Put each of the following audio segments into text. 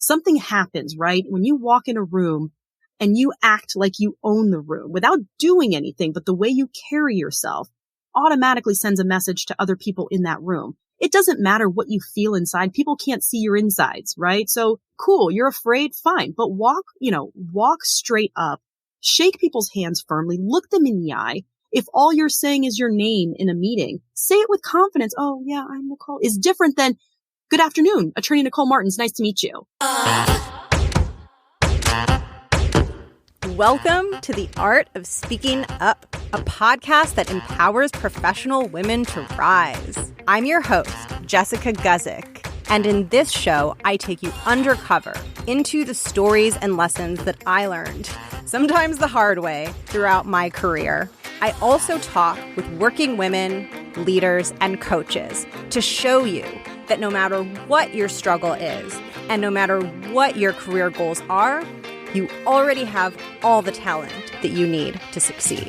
something happens, right? When you walk in a room and you act like you own the room without doing anything, but the way you carry yourself automatically sends a message to other people in that room. It doesn't matter what you feel inside. People can't see your insides, right? So cool, you're afraid, fine, but walk straight up, shake people's hands firmly, look them in the eye. If all you're saying is your name in a meeting, say it with confidence. Oh yeah, I'm Nicole. Is different than, good afternoon, Attorney Nicole Martins. Nice to meet you. Welcome to The Art of Speaking Up, a podcast that empowers professional women to rise. I'm your host, Jessica Guzik, and in this show, I take you undercover into the stories and lessons that I learned, sometimes the hard way, throughout my career. I also talk with working women, leaders, and coaches to show you that no matter what your struggle is, and no matter what your career goals are, you already have all the talent that you need to succeed.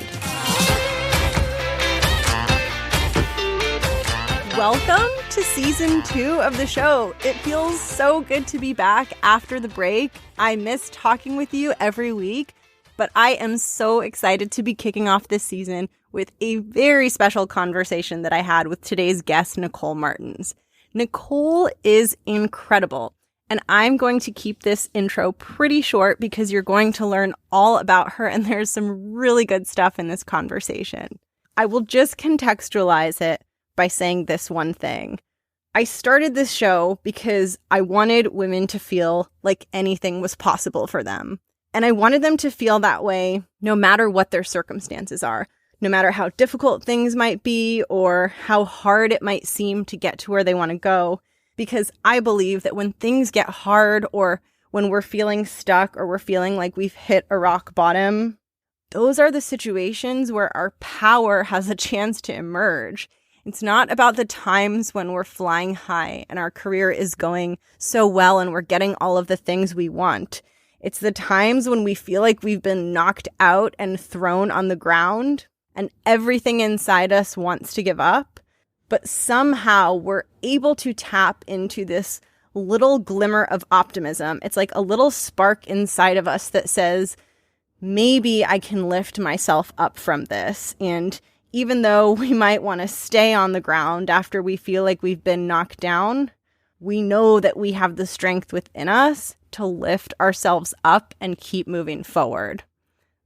Welcome to season 2 of the show. It feels so good to be back after the break. I miss talking with you every week, but I am so excited to be kicking off this season with a very special conversation that I had with today's guest, Nicole Martins. Nicole is incredible. And I'm going to keep this intro pretty short because you're going to learn all about her, and there's some really good stuff in this conversation. I will just contextualize it by saying this one thing. I started this show because I wanted women to feel like anything was possible for them. And I wanted them to feel that way no matter what their circumstances are, no matter how difficult things might be or how hard it might seem to get to where they want to go. Because I believe that when things get hard or when we're feeling stuck or we're feeling like we've hit a rock bottom, those are the situations where our power has a chance to emerge. It's not about the times when we're flying high and our career is going so well and we're getting all of the things we want. It's the times when we feel like we've been knocked out and thrown on the ground and everything inside us wants to give up. But somehow we're able to tap into this little glimmer of optimism. It's like a little spark inside of us that says, maybe I can lift myself up from this. And even though we might want to stay on the ground after we feel like we've been knocked down, we know that we have the strength within us to lift ourselves up and keep moving forward.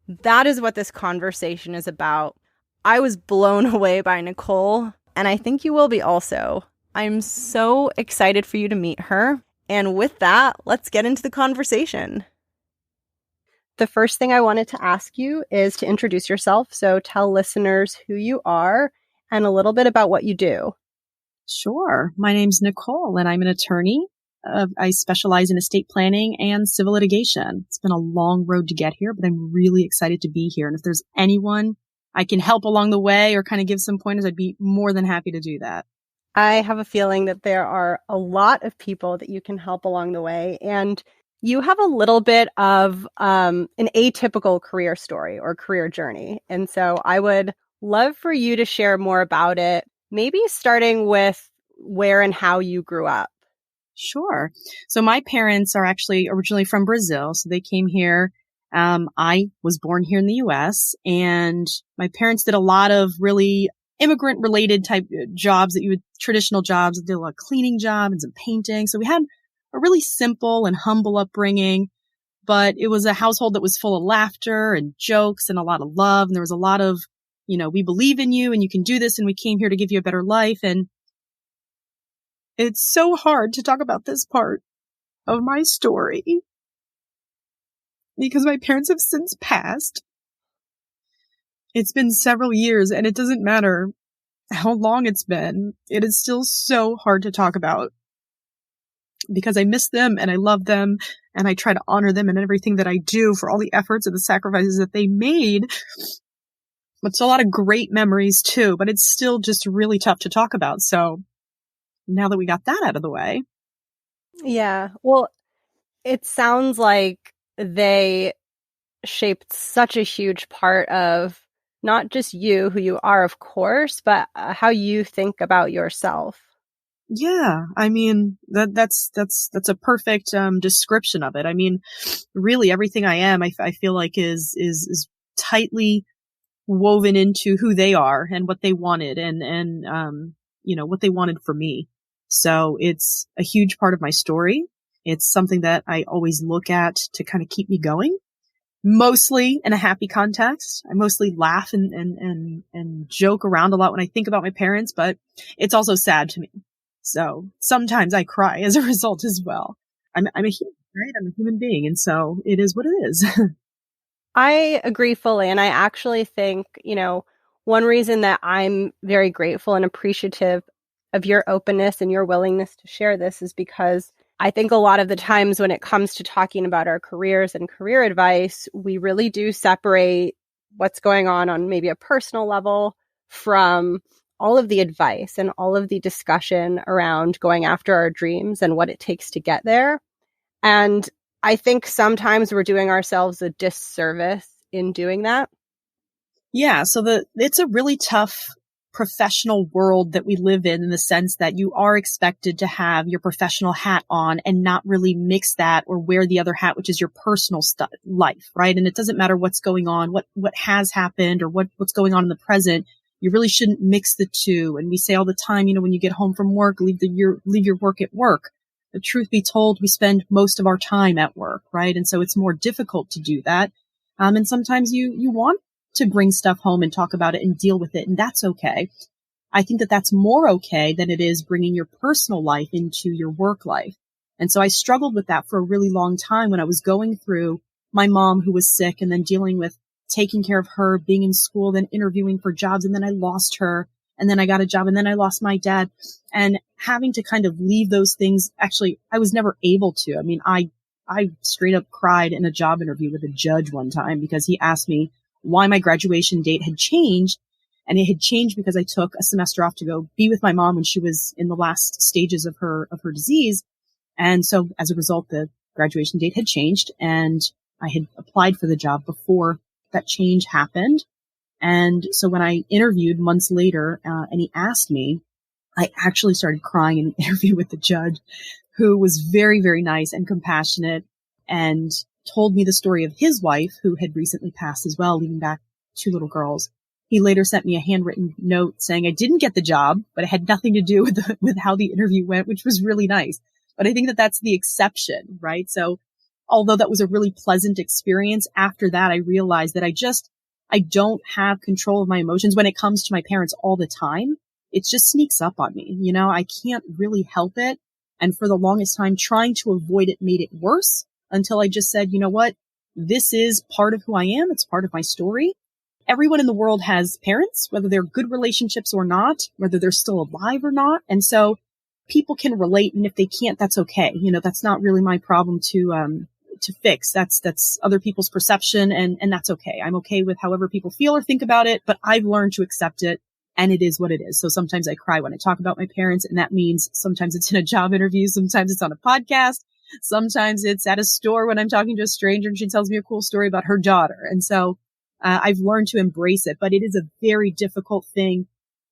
That is what this conversation is about. I was blown away by Nicole. And I think you will be also. I'm so excited for you to meet her. And with that, let's get into the conversation. The first thing I wanted to ask you is to introduce yourself. So tell listeners who you are and a little bit about what you do. Sure. My name's Nicole, and I'm an attorney. I specialize in estate planning and civil litigation. It's been a long road to get here, but I'm really excited to be here. And if there's anyone I can help along the way or kind of give some pointers, I'd be more than happy to do that. I have a feeling that there are a lot of people that you can help along the way. And you have a little bit of an atypical career story or career journey. And so I would love for you to share more about it, maybe starting with where and how you grew up. Sure. So my parents are actually originally from Brazil. So they came here. I was born here in the U.S. and my parents did a lot of really immigrant related type jobs traditional jobs. They did a lot of cleaning jobs and some painting. So we had a really simple and humble upbringing, but it was a household that was full of laughter and jokes and a lot of love. And there was a lot of, we believe in you and you can do this. And we came here to give you a better life. And it's so hard to talk about this part of my story, because my parents have since passed. It's been several years, and it doesn't matter how long it's been. It is still so hard to talk about because I miss them and I love them and I try to honor them in everything that I do for all the efforts and the sacrifices that they made. It's a lot of great memories too, but it's still just really tough to talk about. So now that we got that out of the way. Yeah. Well, it sounds like they shaped such a huge part of not just you, who you are, of course, but how you think about yourself. Yeah, I mean that's a perfect description of it. I mean, really everything I am, I feel like is tightly woven into who they are and what they wanted and what they wanted for me. So it's a huge part of my story. It's something that I always look at to kind of keep me going. Mostly in a happy context. I mostly laugh and joke around a lot when I think about my parents, but it's also sad to me. So sometimes I cry as a result as well. I'm a human, right? I'm a human being. And so it is what it is. I agree fully. And I actually think, one reason that I'm very grateful and appreciative of your openness and your willingness to share this is because I think a lot of the times when it comes to talking about our careers and career advice, we really do separate what's going on maybe a personal level from all of the advice and all of the discussion around going after our dreams and what it takes to get there. And I think sometimes we're doing ourselves a disservice in doing that. Yeah. So it's a really tough professional world that we live in the sense that you are expected to have your professional hat on and not really mix that or wear the other hat, which is your personal life, right? And it doesn't matter what's going on, what has happened or what's going on in the present. You really shouldn't mix the two. And we say all the time, when you get home from work, leave your work at work. The truth be told, we spend most of our time at work, right? And so it's more difficult to do that. And sometimes you want to bring stuff home and talk about it and deal with it. And that's okay. I think that that's more okay than it is bringing your personal life into your work life. And so I struggled with that for a really long time when I was going through my mom who was sick and then dealing with taking care of her, being in school, then interviewing for jobs. And then I lost her and then I got a job and then I lost my dad and having to kind of leave those things. Actually, I was never able to. I mean, I straight up cried in a job interview with a judge one time because he asked me why my graduation date had changed. And it had changed because I took a semester off to go be with my mom when she was in the last stages of her disease. And so as a result, the graduation date had changed and I had applied for the job before that change happened. And so when I interviewed months later, and he asked me, I actually started crying in an interview with the judge who was very, very nice and compassionate and told me the story of his wife who had recently passed as well, leaving back 2 little girls. He later sent me a handwritten note saying I didn't get the job, but it had nothing to do with how the interview went, which was really nice. But I think that that's the exception, right? So although that was a really pleasant experience, after that, I realized that I don't have control of my emotions when it comes to my parents all the time. It just sneaks up on me. I can't really help it. And for the longest time, trying to avoid it made it worse until I just said, you know what? This is part of who I am. It's part of my story. Everyone in the world has parents, whether they're good relationships or not, whether they're still alive or not. And so people can relate. And if they can't, that's okay. That's not really my problem to fix. That's other people's perception. And that's okay. I'm okay with however people feel or think about it, but I've learned to accept it. And it is what it is. So sometimes I cry when I talk about my parents. And that means sometimes it's in a job interview. Sometimes it's on a podcast. Sometimes it's at a store when I'm talking to a stranger and she tells me a cool story about her daughter. And so I've learned to embrace it, but it is a very difficult thing.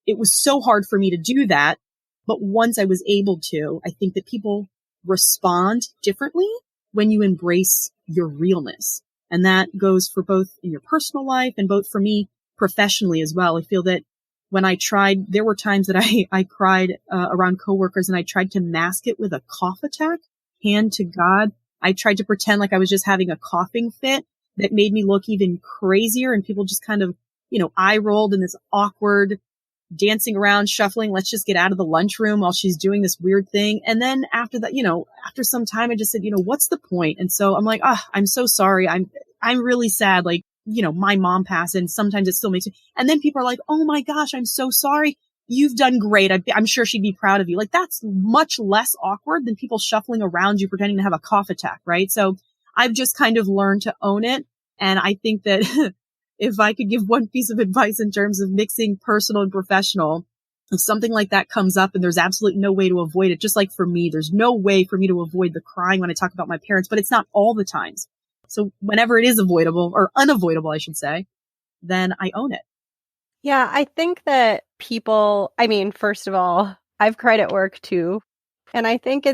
It was so hard for me to do that. But once I was able to, I think that people respond differently when you embrace your realness. And that goes for both in your personal life and both for me professionally as well. I feel that when I tried, there were times that I cried around coworkers and I tried to mask it with a cough attack. Hand to God. I tried to pretend like I was just having a coughing fit that made me look even crazier. And people just kind of, eye rolled in this awkward dancing around, shuffling. Let's just get out of the lunchroom while she's doing this weird thing. And then after that, after some time, I just said, what's the point? And so I'm like, I'm so sorry. I'm really sad. Like, my mom passed and sometimes it still makes me, and then people are like, oh my gosh, I'm so sorry. You've done great. I'm sure she'd be proud of you. Like that's much less awkward than people shuffling around you pretending to have a cough attack, right? So I've just kind of learned to own it. And I think that if I could give one piece of advice in terms of mixing personal and professional, if something like that comes up and there's absolutely no way to avoid it, just like for me, there's no way for me to avoid the crying when I talk about my parents, but it's not all the times. So whenever it is avoidable or unavoidable, I should say, then I own it. Yeah, I think that people, first of all, I've cried at work too. And I think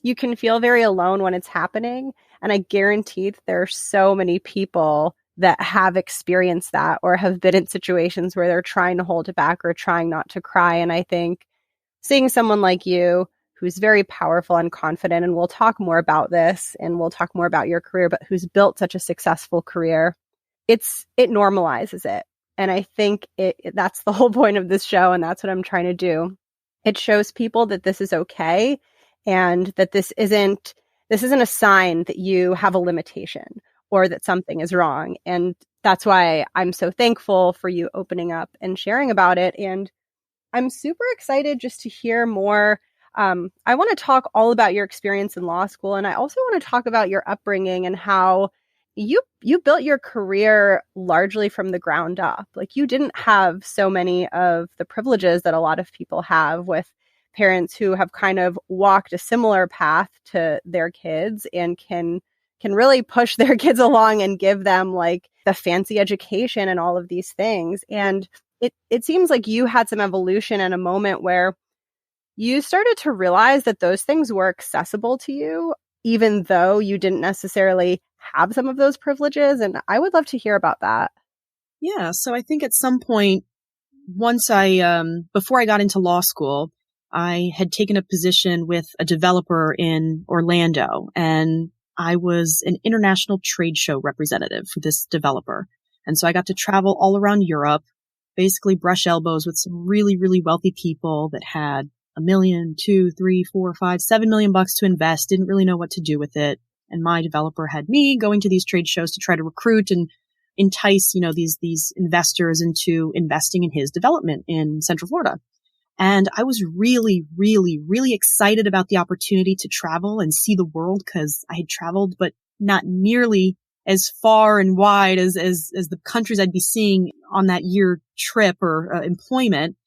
you can feel very alone when it's happening. And I guarantee that there are so many people that have experienced that or have been in situations where they're trying to hold it back or trying not to cry. And I think seeing someone like you who's very powerful and confident, and we'll talk more about this and we'll talk more about your career, but who's built such a successful career, it normalizes it. And I think that's the whole point of this show. And that's what I'm trying to do. It shows people that this is okay and that this isn't a sign that you have a limitation or that something is wrong. And that's why I'm so thankful for you opening up and sharing about it. And I'm super excited just to hear more. I want to talk all about your experience in law school. And I also want to talk about your upbringing and how you built your career largely from the ground up. Like, you didn't have so many of the privileges that a lot of people have with parents who have kind of walked a similar path to their kids and can really push their kids along and give them like the fancy education and all of these things. And it seems like you had some evolution and a moment where you started to realize that those things were accessible to you, even though you didn't necessarily have some of those privileges. And I would love to hear about that. Yeah. So I think at some point, before I got into law school, I had taken a position with a developer in Orlando, and I was an international trade show representative for this developer. And so I got to travel all around Europe, basically brush elbows with some really, really wealthy people that had $1 million, $2, $3, $4, $5, $7 million to invest, didn't really know what to do with it. And my developer had me going to these trade shows to try to recruit and entice, these investors into investing in his development in Central Florida. And I was really, really, really excited about the opportunity to travel and see the world, because I had traveled, but not nearly as far and wide as the countries I'd be seeing on that year trip or employment.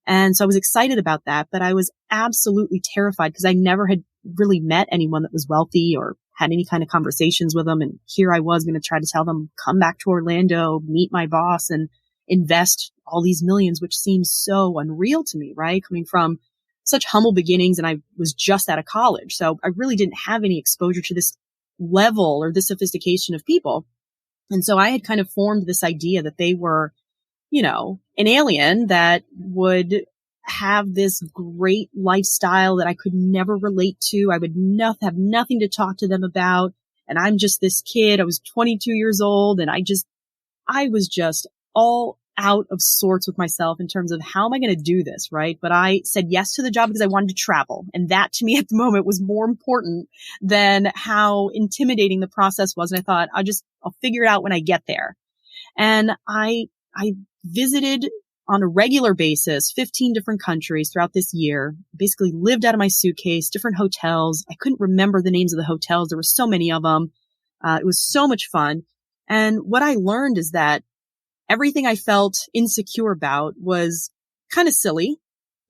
And so I was excited about that, but I was absolutely terrified because I never had really met anyone that was wealthy or had any kind of conversations with them. And here I was going to try to tell them, come back to Orlando, meet my boss and invest all these millions, which seems so unreal to me, right? Coming from such humble beginnings, and I was just out of college. So I really didn't have any exposure to this level or this sophistication of people. And so I had kind of formed this idea that they were, an alien that would have this great lifestyle that I could never relate to. I would have nothing to talk to them about. And I'm just this kid. I was 22 years old, and I was just all out of sorts with myself in terms of how am I going to do this, right? But I said yes to the job because I wanted to travel. And that to me at the moment was more important than how intimidating the process was. And I thought, I'll figure it out when I get there. And I visited on a regular basis 15 different countries throughout this year, basically lived out of my suitcase, different hotels. I couldn't remember the names of the hotels. There were so many of them. It was so much fun. And what I learned is that everything I felt insecure about was kind of silly,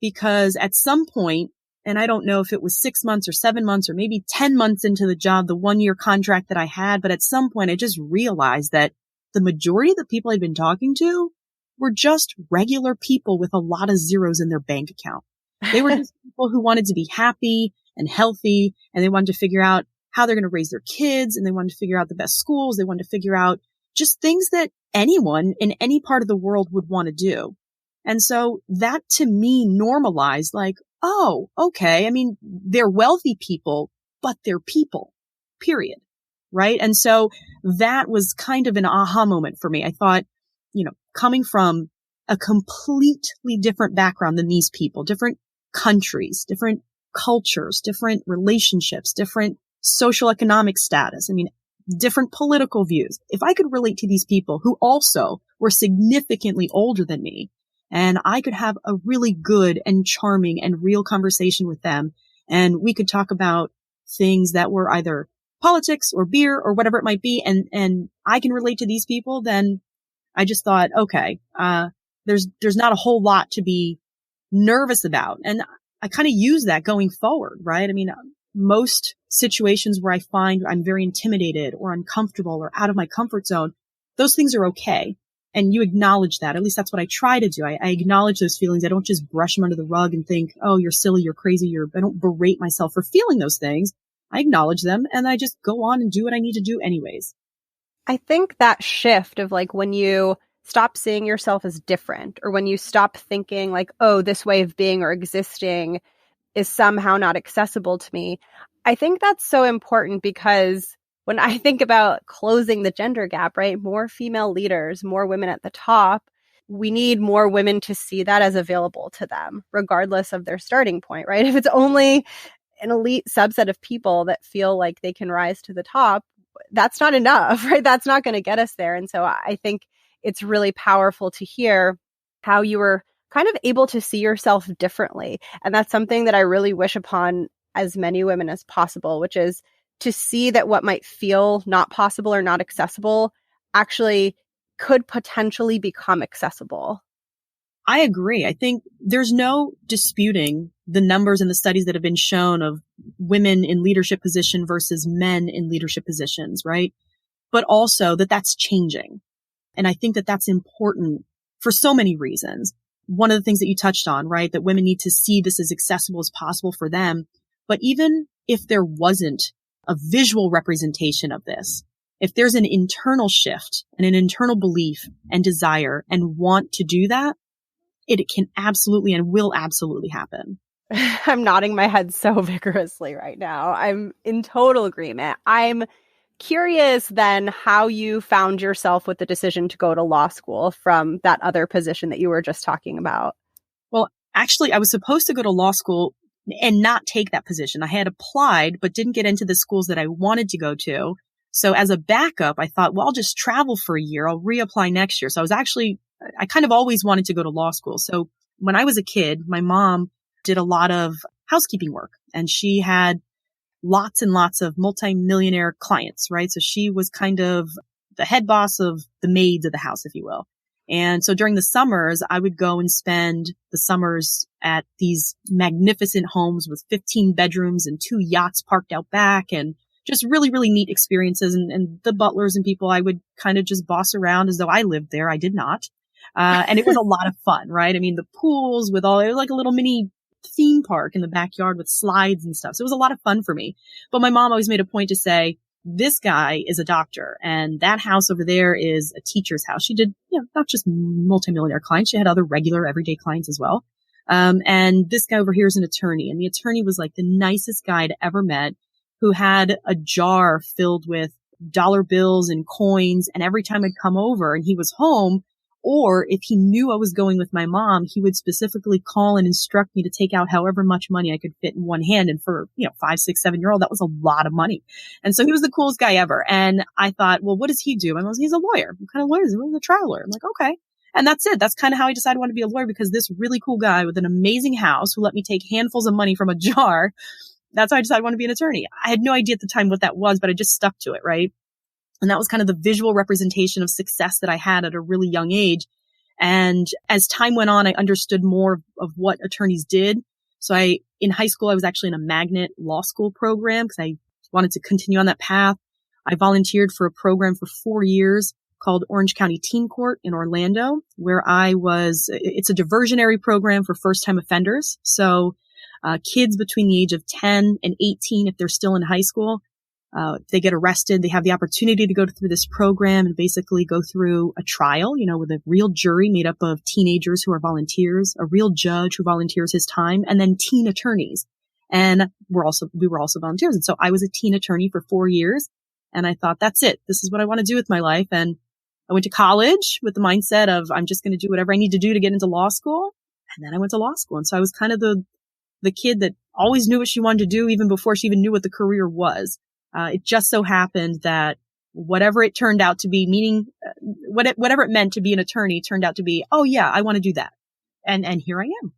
because at some point, and I don't know if it was 6 months or 7 months or maybe 10 months into the job, the 1-year contract that I had, but at some point I just realized that the majority of the people I'd been talking to were just regular people with a lot of zeros in their bank account. They were just people who wanted to be happy and healthy, and they wanted to figure out how they're going to raise their kids, and they wanted to figure out the best schools. They wanted to figure out just things that anyone in any part of the world would want to do. And so that to me normalized, like, oh, okay. I mean, they're wealthy people, but they're people, period. Right. And so that was kind of an aha moment for me. I thought, coming from a completely different background than these people, different countries, different cultures, different relationships, different social economic status. I mean, different political views. If I could relate to these people who also were significantly older than me, and I could have a really good and charming and real conversation with them, and we could talk about things that were either politics or beer or whatever it might be, and I can relate to these people, then I just thought, okay, there's not a whole lot to be nervous about. And I kind of use that going forward, right? I mean, most situations where I find I'm very intimidated or uncomfortable or out of my comfort zone, those things are okay. And you acknowledge that. At least that's what I try to do. I acknowledge those feelings. I don't just brush them under the rug and think, oh, you're silly, you're crazy. I don't berate myself for feeling those things. I acknowledge them and I just go on and do what I need to do anyways. I think that shift of like when you stop seeing yourself as different, or when you stop thinking like, oh, this way of being or existing is somehow not accessible to me. I think that's so important because when I think about closing the gender gap, right, more female leaders, more women at the top, we need more women to see that as available to them, regardless of their starting point, right? If it's only an elite subset of people that feel like they can rise to the top, that's not enough, right? That's not going to get us there. And so I think it's really powerful to hear how you were kind of able to see yourself differently. And that's something that I really wish upon as many women as possible, which is to see that what might feel not possible or not accessible actually could potentially become accessible. I agree. I think there's no disputing the numbers and the studies that have been shown of women in leadership position versus men in leadership positions, right? But also that that's changing. And I think that that's important for so many reasons. One of the things that you touched on, right, that women need to see this as accessible as possible for them. But even if there wasn't a visual representation of this, if there's an internal shift and an internal belief and desire and want to do that, it can absolutely and will absolutely happen. I'm nodding my head so vigorously right now. I'm in total agreement. I'm curious then how you found yourself with the decision to go to law school from that other position that you were just talking about. Well, actually, I was supposed to go to law school and not take that position. I had applied, but didn't get into the schools that I wanted to go to. So as a backup, I thought, well, I'll just travel for a year. I'll reapply next year. So I kind of always wanted to go to law school. So when I was a kid, my mom did a lot of housekeeping work and she had lots and lots of multimillionaire clients, right? So she was kind of the head boss of the maids of the house, if you will. And so during the summers, I would go and spend the summers at these magnificent homes with 15 bedrooms and 2 yachts parked out back and just really, really neat experiences. And the butlers and people, I would kind of just boss around as though I lived there. I did not. And it was a lot of fun, right? I mean, the pools it was like a little mini theme park in the backyard with slides and stuff. So it was a lot of fun for me. But my mom always made a point to say, this guy is a doctor and that house over there is a teacher's house. She did, not just multimillionaire clients. She had other regular everyday clients as well. And this guy over here is an attorney, and the attorney was like the nicest guy I'd ever met, who had a jar filled with dollar bills and coins. And every time I'd come over and he was home, or if he knew I was going with my mom, he would specifically call and instruct me to take out however much money I could fit in one hand. And for, 5, 6, 7-year-old, that was a lot of money. And so he was the coolest guy ever. And I thought, well, what does he do? And I was, he's a lawyer. What kind of lawyer is he? He's a trial lawyer. I'm like, okay. And that's it. That's kind of how I decided I wanted to be a lawyer, because this really cool guy with an amazing house who let me take handfuls of money from a jar. That's how I decided I wanted to be an attorney. I had no idea at the time what that was, but I just stuck to it, right? And that was kind of the visual representation of success that I had at a really young age. And as time went on, I understood more of what attorneys did. So in high school, I was actually in a magnet law school program because I wanted to continue on that path. I volunteered for a program for 4 years called Orange County Teen Court in Orlando, where it's a diversionary program for first-time offenders. So kids between the age of 10 and 18, if they're still in high school, if they get arrested, they have the opportunity to go through this program and basically go through a trial, with a real jury made up of teenagers who are volunteers, a real judge who volunteers his time, and then teen attorneys. And we were also volunteers. And so I was a teen attorney for 4 years. And I thought, that's it. This is what I want to do with my life. And I went to college with the mindset of, I'm just going to do whatever I need to do to get into law school. And then I went to law school. And so I was kind of the kid that always knew what she wanted to do, even before she even knew what the career was. It just so happened that whatever it turned out to be, meaning whatever it meant to be an attorney, turned out to be, oh yeah, I want to do that. And here I am.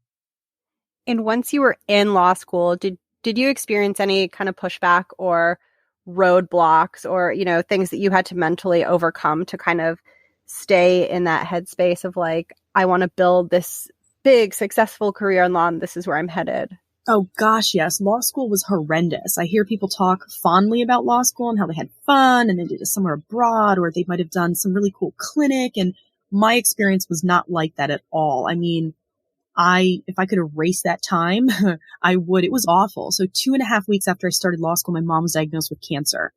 And once you were in law school, did you experience any kind of pushback or roadblocks or, things that you had to mentally overcome to kind of stay in that headspace of like, I want to build this big, successful career in law and this is where I'm headed? Oh gosh, yes. Law school was horrendous. I hear people talk fondly about law school and how they had fun and they did it somewhere abroad, or they might have done some really cool clinic. And my experience was not like that at all. I mean, if I could erase that time, I would. It was awful. So 2.5 weeks after I started law school, my mom was diagnosed with cancer,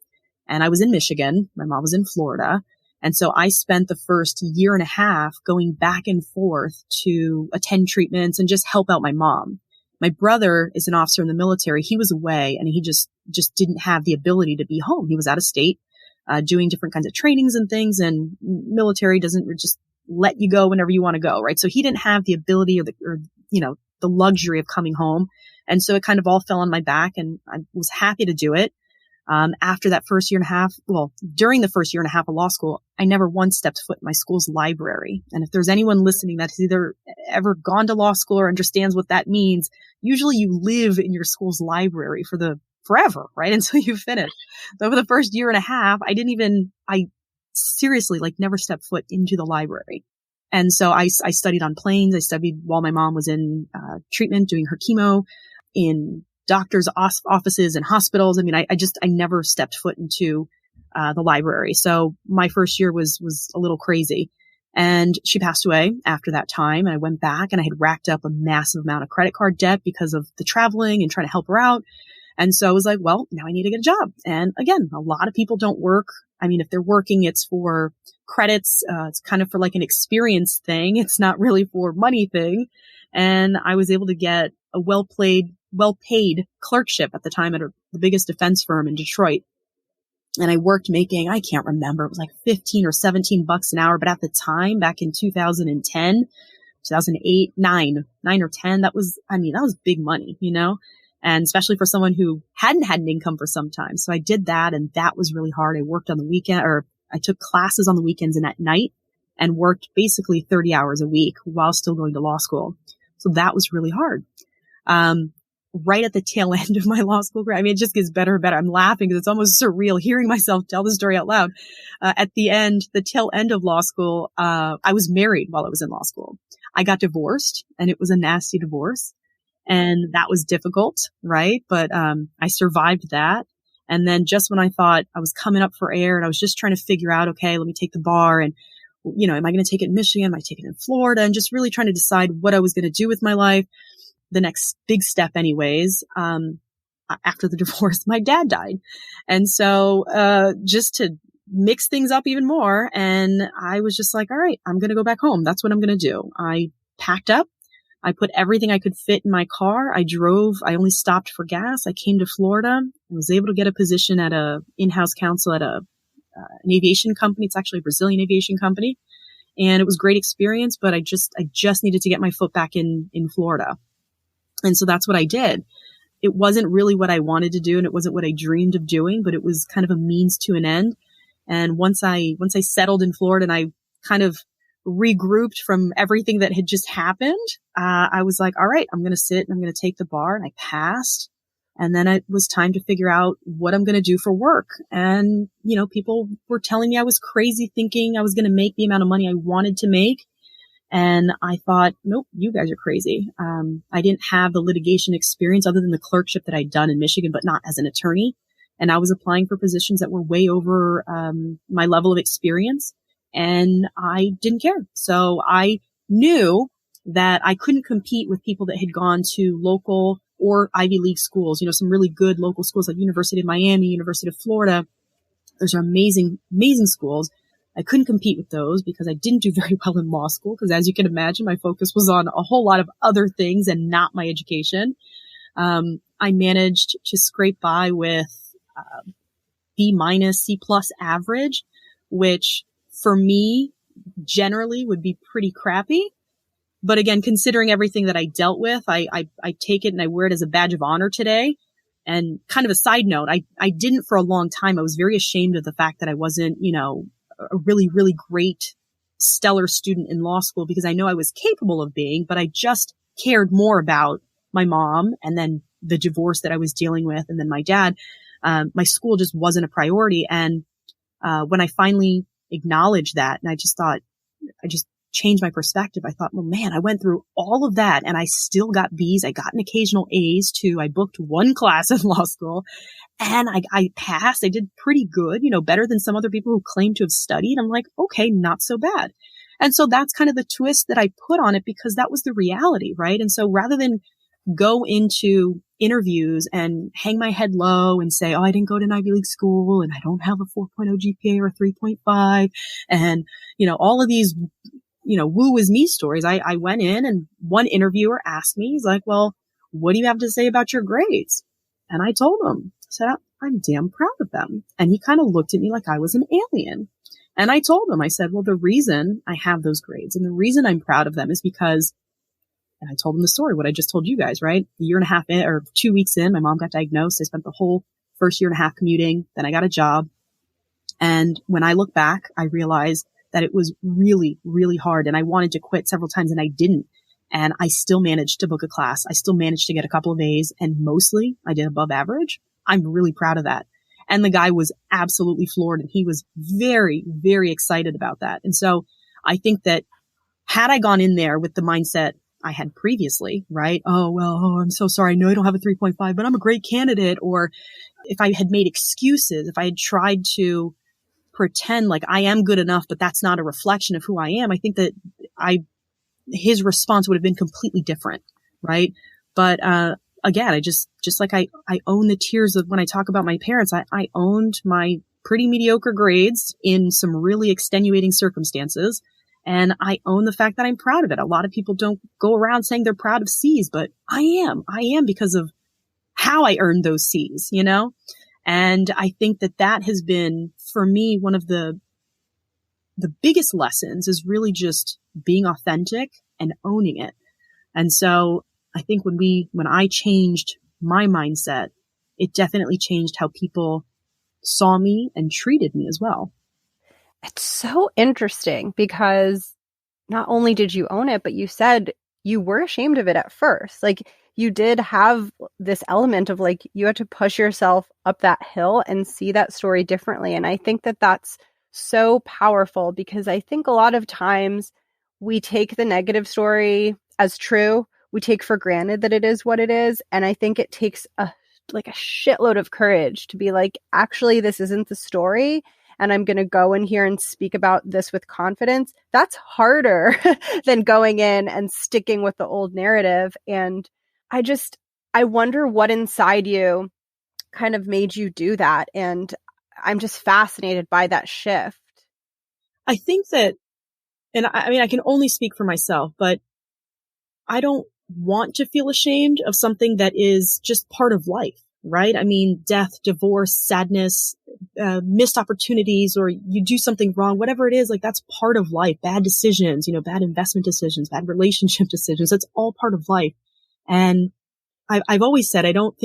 and I was in Michigan. My mom was in Florida. And so I spent the first year and a half going back and forth to attend treatments and just help out my mom. My brother is an officer in the military. He was away, and he just didn't have the ability to be home. He was out of state, doing different kinds of trainings and things, and military doesn't just let you go whenever you want to go, right? So he didn't have the ability or the luxury of coming home. And so it kind of all fell on my back, and I was happy to do it. After that first year and a half, during the first year and a half of law school, I never once stepped foot in my school's library. And if there's anyone listening that's either ever gone to law school or understands what that means, usually you live in your school's library forever, right? Until you finish. So for the first year and a half, I seriously never stepped foot into the library. And so I studied on planes. I studied while my mom was in treatment, doing her chemo, in doctors' offices and hospitals. I mean, I never stepped foot into the library. So my first year was a little crazy. And she passed away after that time. And I went back, and I had racked up a massive amount of credit card debt because of the traveling and trying to help her out. And so I was like, well, now I need to get a job. And again, a lot of people don't work. I mean, if they're working, it's for credits. It's kind of for an experience thing. It's not really for money thing. And I was able to get a well-paid clerkship at the time at the biggest defense firm in Detroit. And I worked making, I can't remember, it was 15 or $17 an hour. But at the time, back in 2010, 2008, 9 or 10, that was big money, and especially for someone who hadn't had an income for some time. So I did that, and that was really hard. I worked on the weekend, or I took classes on the weekends and at night, and worked basically 30 hours a week while still going to law school. So that was really hard. Right at the tail end of my law school career, I mean, it just gets better and better. I'm laughing because it's almost surreal hearing myself tell the story out loud. At the tail end of law school, I was married while I was in law school. I got divorced, and it was a nasty divorce. And that was difficult, right? But I survived that. And then just when I thought I was coming up for air, and I was just trying to figure out, okay, let me take the bar, and am I going to take it in Michigan? Am I taking it in Florida? And just really trying to decide what I was going to do with my life. The next big step anyways, after the divorce, my dad died. And so just to mix things up even more, and I was just like, all right, I'm going to go back home. That's what I'm going to do. I packed up. I put everything I could fit in my car. I drove. I only stopped for gas. I came to Florida. I was able to get a position at a in-house counsel at an aviation company. It's actually a Brazilian aviation company. And it was a great experience, but I just needed to get my foot back in Florida. And so that's what I did. It wasn't really what I wanted to do, and it wasn't what I dreamed of doing, but it was kind of a means to an end. And once I settled in Florida, and I kind of regrouped from everything that had just happened, I was like, all right, I'm going to sit and I'm going to take the bar, and I passed. And then it was time to figure out what I'm going to do for work. And, people were telling me I was crazy thinking I was going to make the amount of money I wanted to make. And I thought, nope, you guys are crazy. I didn't have the litigation experience other than the clerkship that I'd done in Michigan, but not as an attorney. And I was applying for positions that were way over my level of experience. And I didn't care. So I knew that I couldn't compete with people that had gone to local or Ivy League schools, some really good local schools like University of Miami, University of Florida. Those are amazing, amazing schools. I couldn't compete with those because I didn't do very well in law school, because as you can imagine, my focus was on a whole lot of other things and not my education. I managed to scrape by with B-, C+ average, which for me generally would be pretty crappy. But again, considering everything that I dealt with, I take it and I wear it as a badge of honor today. And kind of a side note, I didn't for a long time. I was very ashamed of the fact that I wasn't, a really, really great, stellar student in law school, because I know I was capable of being, but I just cared more about my mom and then the divorce that I was dealing with, and then my dad. My school just wasn't a priority. And when I finally acknowledged that, and I just changed my perspective. I thought, well, man, I went through all of that and I still got B's. I got an occasional A's too. I booked one class in law school, and I passed. I did pretty good, better than some other people who claim to have studied. I'm like, okay, not so bad. And so that's kind of the twist that I put on it because that was the reality, right? And so rather than go into interviews and hang my head low and say, oh, I didn't go to an Ivy League school and I don't have a 4.0 GPA or a 3.5 and, all of these, woo is me stories. I went in and one interviewer asked me, he's like, well, what do you have to say about your grades? And I told him, I said, I'm damn proud of them. And he kind of looked at me like I was an alien. And I told him, I said, well, the reason I have those grades and the reason I'm proud of them is because, and I told him the story, what I just told you guys, right? A year and a half in, or 2 weeks in, my mom got diagnosed. I spent the whole first year and a half commuting. Then I got a job. And when I look back, I realized that it was really, really hard. And I wanted to quit several times and I didn't. And I still managed to book a class. I still managed to get a couple of A's and mostly I did above average. I'm really proud of that. And the guy was absolutely floored and he was very, very excited about that. And so I think that had I gone in there with the mindset I had previously, right? Oh, well, I'm so sorry. No, I don't have a 3.5, but I'm a great candidate. Or if I had made excuses, if I had tried to pretend like I am good enough, but that's not a reflection of who I am, I think that his response would have been completely different. Right. But, again, I just like I own the tears of when I talk about my parents, I owned my pretty mediocre grades in some really extenuating circumstances. And I own the fact that I'm proud of it. A lot of people don't go around saying they're proud of C's, but I am because of how I earned those C's, And I think that has been for me, one of the biggest lessons is really just being authentic and owning it. And so I think when I changed my mindset, it definitely changed how people saw me and treated me as well. It's so interesting because not only did you own it, but you said you were ashamed of it at first. Like you did have this element of like, you had to push yourself up that hill and see that story differently. And I think that that's so powerful because I think a lot of times we take the negative story as true. We take for granted that it is what it is. And I think it takes a shitload of courage to be like, actually, this isn't the story. And I'm going to go in here and speak about this with confidence. That's harder than going in and sticking with the old narrative. And I wonder what inside you kind of made you do that. And I'm just fascinated by that shift. I think that, and I mean, I can only speak for myself, but I don't want to feel ashamed of something that is just part of life, right? I mean, death, divorce, sadness, missed opportunities, or you do something wrong, whatever it is, like that's part of life. Bad decisions, bad investment decisions, bad relationship decisions. That's all part of life. And I've always said, I don't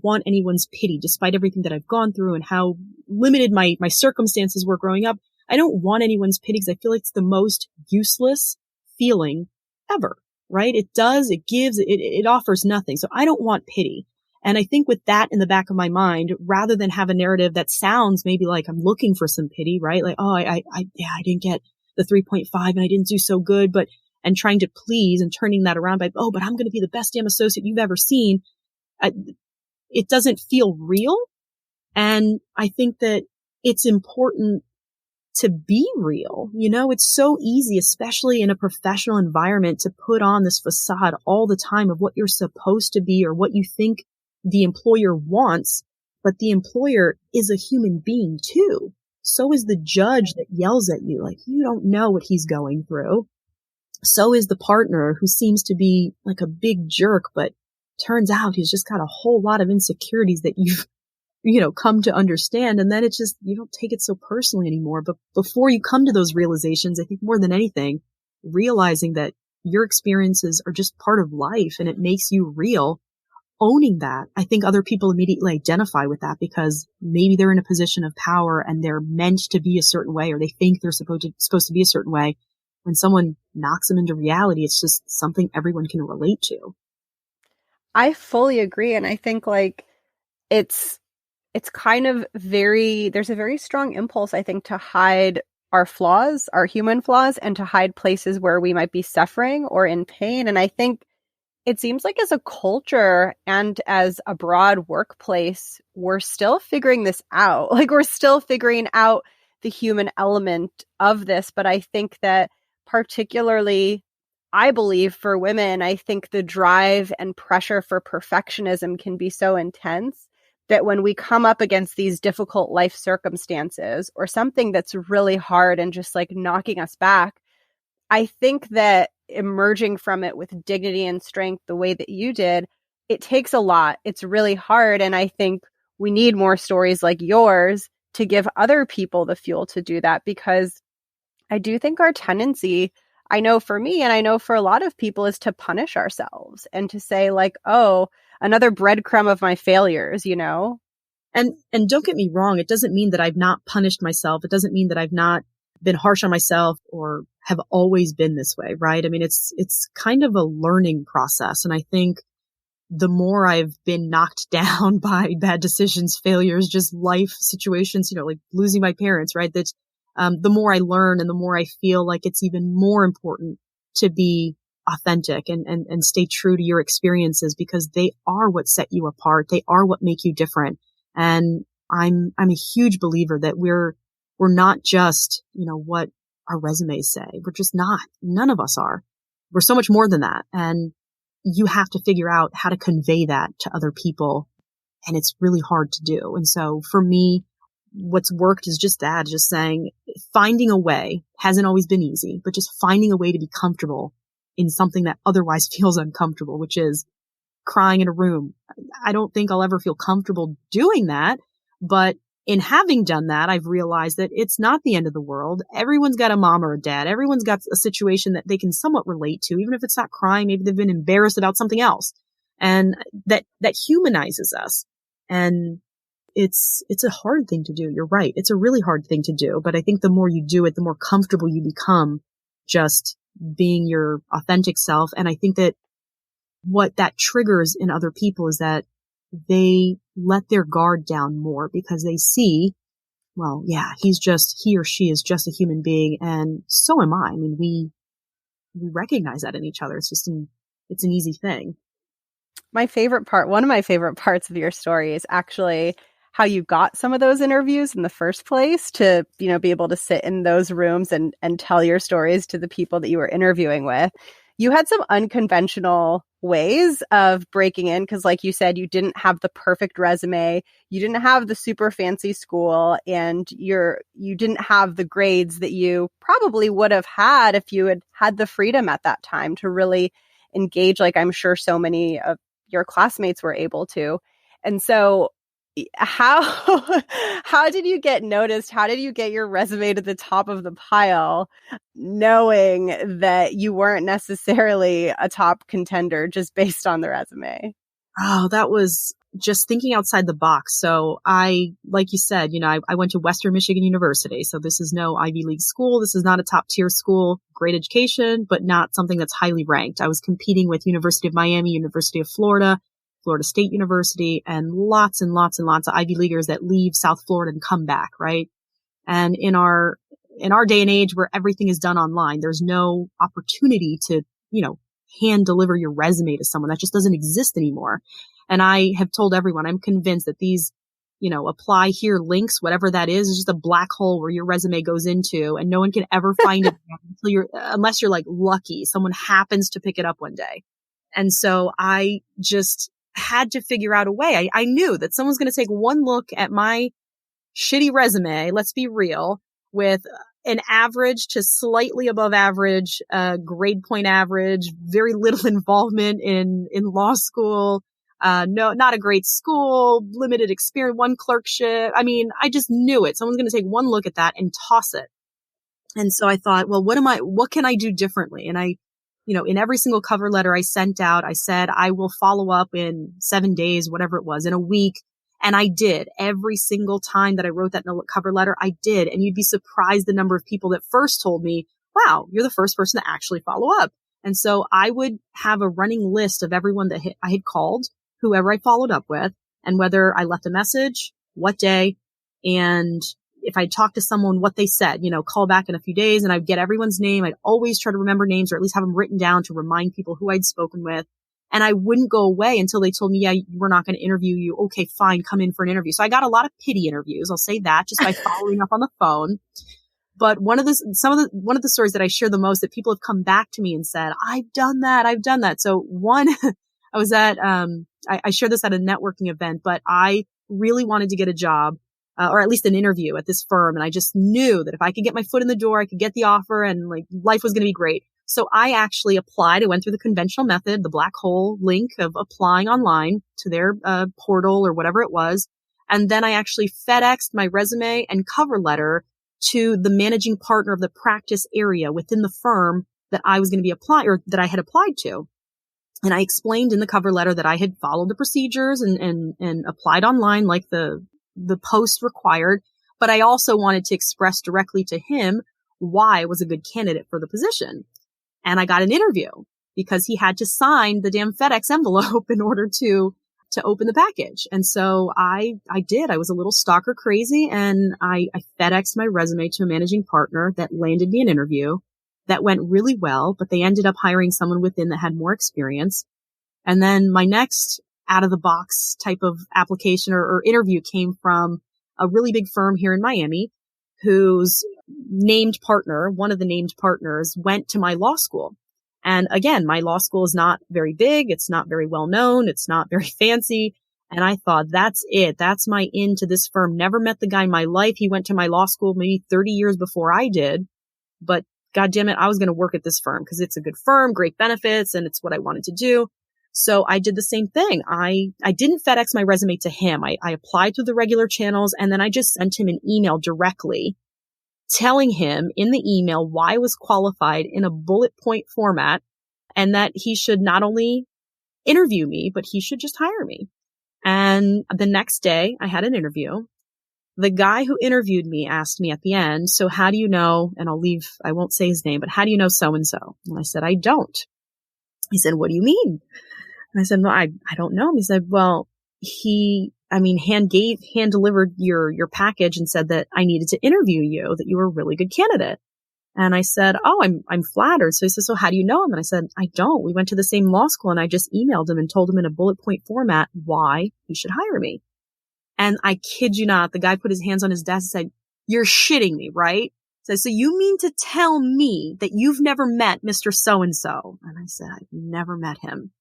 want anyone's pity, despite everything that I've gone through and how limited my circumstances were growing up. I don't want anyone's pity because I feel like it's the most useless feeling ever, right? It gives, it offers nothing. So I don't want pity. And I think with that in the back of my mind, rather than have a narrative that sounds maybe like I'm looking for some pity, right? Like, oh, I didn't get the 3.5 and I didn't do so good, and trying to please and turning that around by, oh, but I'm going to be the best damn associate you've ever seen. It doesn't feel real. And I think that it's important to be real. It's so easy, especially in a professional environment, to put on this facade all the time of what you're supposed to be or what you think the employer wants, but the employer is a human being too. So is the judge that yells at you. Like, you don't know what he's going through. So is the partner who seems to be like a big jerk, but turns out he's just got a whole lot of insecurities that you've, come to understand. And then it's just, you don't take it so personally anymore. But before you come to those realizations, I think more than anything, realizing that your experiences are just part of life and it makes you real, owning that. I think other people immediately identify with that because maybe they're in a position of power and they're meant to be a certain way, or they think they're supposed to be a certain way. When someone knocks them into reality, it's just something everyone can relate to. I fully agree. And I think it's kind of there's a very strong impulse, I think, to hide our flaws, our human flaws, and to hide places where we might be suffering or in pain. And I think it seems like as a culture and as a broad workplace, we're still figuring this out. Like we're still figuring out the human element of this. But I think that particularly, I believe, for women, I think the drive and pressure for perfectionism can be so intense that when we come up against these difficult life circumstances or something that's really hard and just like knocking us back, I think that emerging from it with dignity and strength the way that you did, it takes a lot. It's really hard. And I think we need more stories like yours to give other people the fuel to do that, because I do think our tendency, I know for me and I know for a lot of people, is to punish ourselves and to say like, oh, another breadcrumb of my failures, you know? And don't get me wrong, it doesn't mean that I've not punished myself. It doesn't mean that I've not been harsh on myself or have always been this way, right? I mean, it's kind of a learning process. And I think the more I've been knocked down by bad decisions, failures, just life situations, you know, like losing my parents, right? That the more I learn and the more I feel like it's even more important to be authentic and stay true to your experiences, because they are what set you apart. They are what make you different. And I'm a huge believer that we're not just, you know, what our resumes say. We're just not. None of us are. We're so much more than that. And you have to figure out how to convey that to other people. And it's really hard to do. And so for me, what's worked is just that, just saying, finding a way hasn't always been easy, but just finding a way to be comfortable in something that otherwise feels uncomfortable, which is crying in a room. I don't think I'll ever feel comfortable doing that. But in having done that, I've realized that it's not the end of the world. Everyone's got a mom or a dad. Everyone's got a situation that they can somewhat relate to, even if it's not crying. Maybe they've been embarrassed about something else. And that humanizes us. And it's a hard thing to do. You're right. It's a really hard thing to do. But I think the more you do it, the more comfortable you become just being your authentic self. And I think that what that triggers in other people is that they let their guard down more, because they see, well, yeah, he or she is just a human being. And so am I. I mean, we recognize that in each other. It's an easy thing. One of my favorite parts of your story is actually how you got some of those interviews in the first place to, you know, be able to sit in those rooms and tell your stories to the people that you were interviewing with. You had some unconventional ways of breaking in, because like you said, you didn't have the perfect resume, you didn't have the super fancy school, and you didn't have the grades that you probably would have had if you had the freedom at that time to really engage, like I'm sure so many of your classmates were able to. And so how did you get noticed? How did you get your resume to the top of the pile, knowing that you weren't necessarily a top contender just based on the resume? Oh, that was just thinking outside the box. So like you said, you know, I went to Western Michigan University. So this is no Ivy League school. This is not a top tier school, great education, but not something that's highly ranked. I was competing with University of Miami, University of Florida, Florida State University, and lots and lots and lots of Ivy Leaguers that leave South Florida and come back, right? And in our day and age where everything is done online, there's no opportunity to, you know, hand deliver your resume to someone. That just doesn't exist anymore. And I have told everyone, I'm convinced that these, you know, apply here links, whatever that is just a black hole where your resume goes into, and no one can ever find it unless you're like lucky. Someone happens to pick it up one day. And so I just had to figure out a way. I knew that someone's going to take one look at my shitty resume, let's be real, with an average to slightly above average, grade point average, very little involvement in law school, no, not a great school, limited experience, one clerkship. I mean, I just knew it. Someone's going to take one look at that and toss it. And so I thought, well, what can I do differently? And you know, in every single cover letter I sent out, I said, I will follow up in 7 days, whatever it was, in a week. And I did. Every single time that I wrote that in a cover letter, I did. And you'd be surprised the number of people that first told me, wow, you're the first person to actually follow up. And so I would have a running list of everyone that I had called, whoever I followed up with, and whether I left a message, what day, and if I talked to someone, what they said, you know, call back in a few days, and I'd get everyone's name. I'd always try to remember names, or at least have them written down to remind people who I'd spoken with. And I wouldn't go away until they told me, yeah, we're not going to interview you. Okay, fine. Come in for an interview. So I got a lot of pity interviews. I'll say that just by following up on the phone. But one of the stories that I share the most that people have come back to me and said, I've done that. So one, I was at, I shared this at a networking event, but I really wanted to get a job, or at least an interview at this firm. And I just knew that if I could get my foot in the door, I could get the offer and like life was going to be great. So I actually applied. I went through the conventional method, the black hole link of applying online to their portal or whatever it was. And then I actually FedExed my resume and cover letter to the managing partner of the practice area within the firm that I was going to be applying or that I had applied to. And I explained in the cover letter that I had followed the procedures and applied online like the post required. But I also wanted to express directly to him why I was a good candidate for the position. And I got an interview because he had to sign the damn FedEx envelope in order to open the package. And so I did. I was a little stalker crazy and I FedExed my resume to a managing partner that landed me an interview that went really well, but they ended up hiring someone within that had more experience. And then my next out of the box type of application or interview came from a really big firm here in Miami whose named partner, one of the named partners, went to my law school. And again, my law school is not very big. It's not very well known. It's not very fancy. And I thought, that's it. That's my in to this firm. Never met the guy in my life. He went to my law school maybe 30 years before I did. But God damn it, I was going to work at this firm because it's a good firm, great benefits, and it's what I wanted to do. So I did the same thing. I didn't FedEx my resume to him. I applied through the regular channels and then I just sent him an email directly telling him in the email why I was qualified in a bullet point format and that he should not only interview me, but he should just hire me. And the next day I had an interview. The guy who interviewed me asked me at the end, so how do you know, and I won't say his name, but how do you know so-and-so? And I said, I don't. He said, what do you mean? And I said, well, I don't know him. He said, well, hand delivered your package and said that I needed to interview you, that you were a really good candidate. And I said, oh, I'm flattered. So he said, so how do you know him? And I said, I don't. We went to the same law school and I just emailed him and told him in a bullet point format why he should hire me. And I kid you not, the guy put his hands on his desk and said, you're shitting me, right? So you mean to tell me that you've never met Mr. So-and-so? And I said, I've never met him.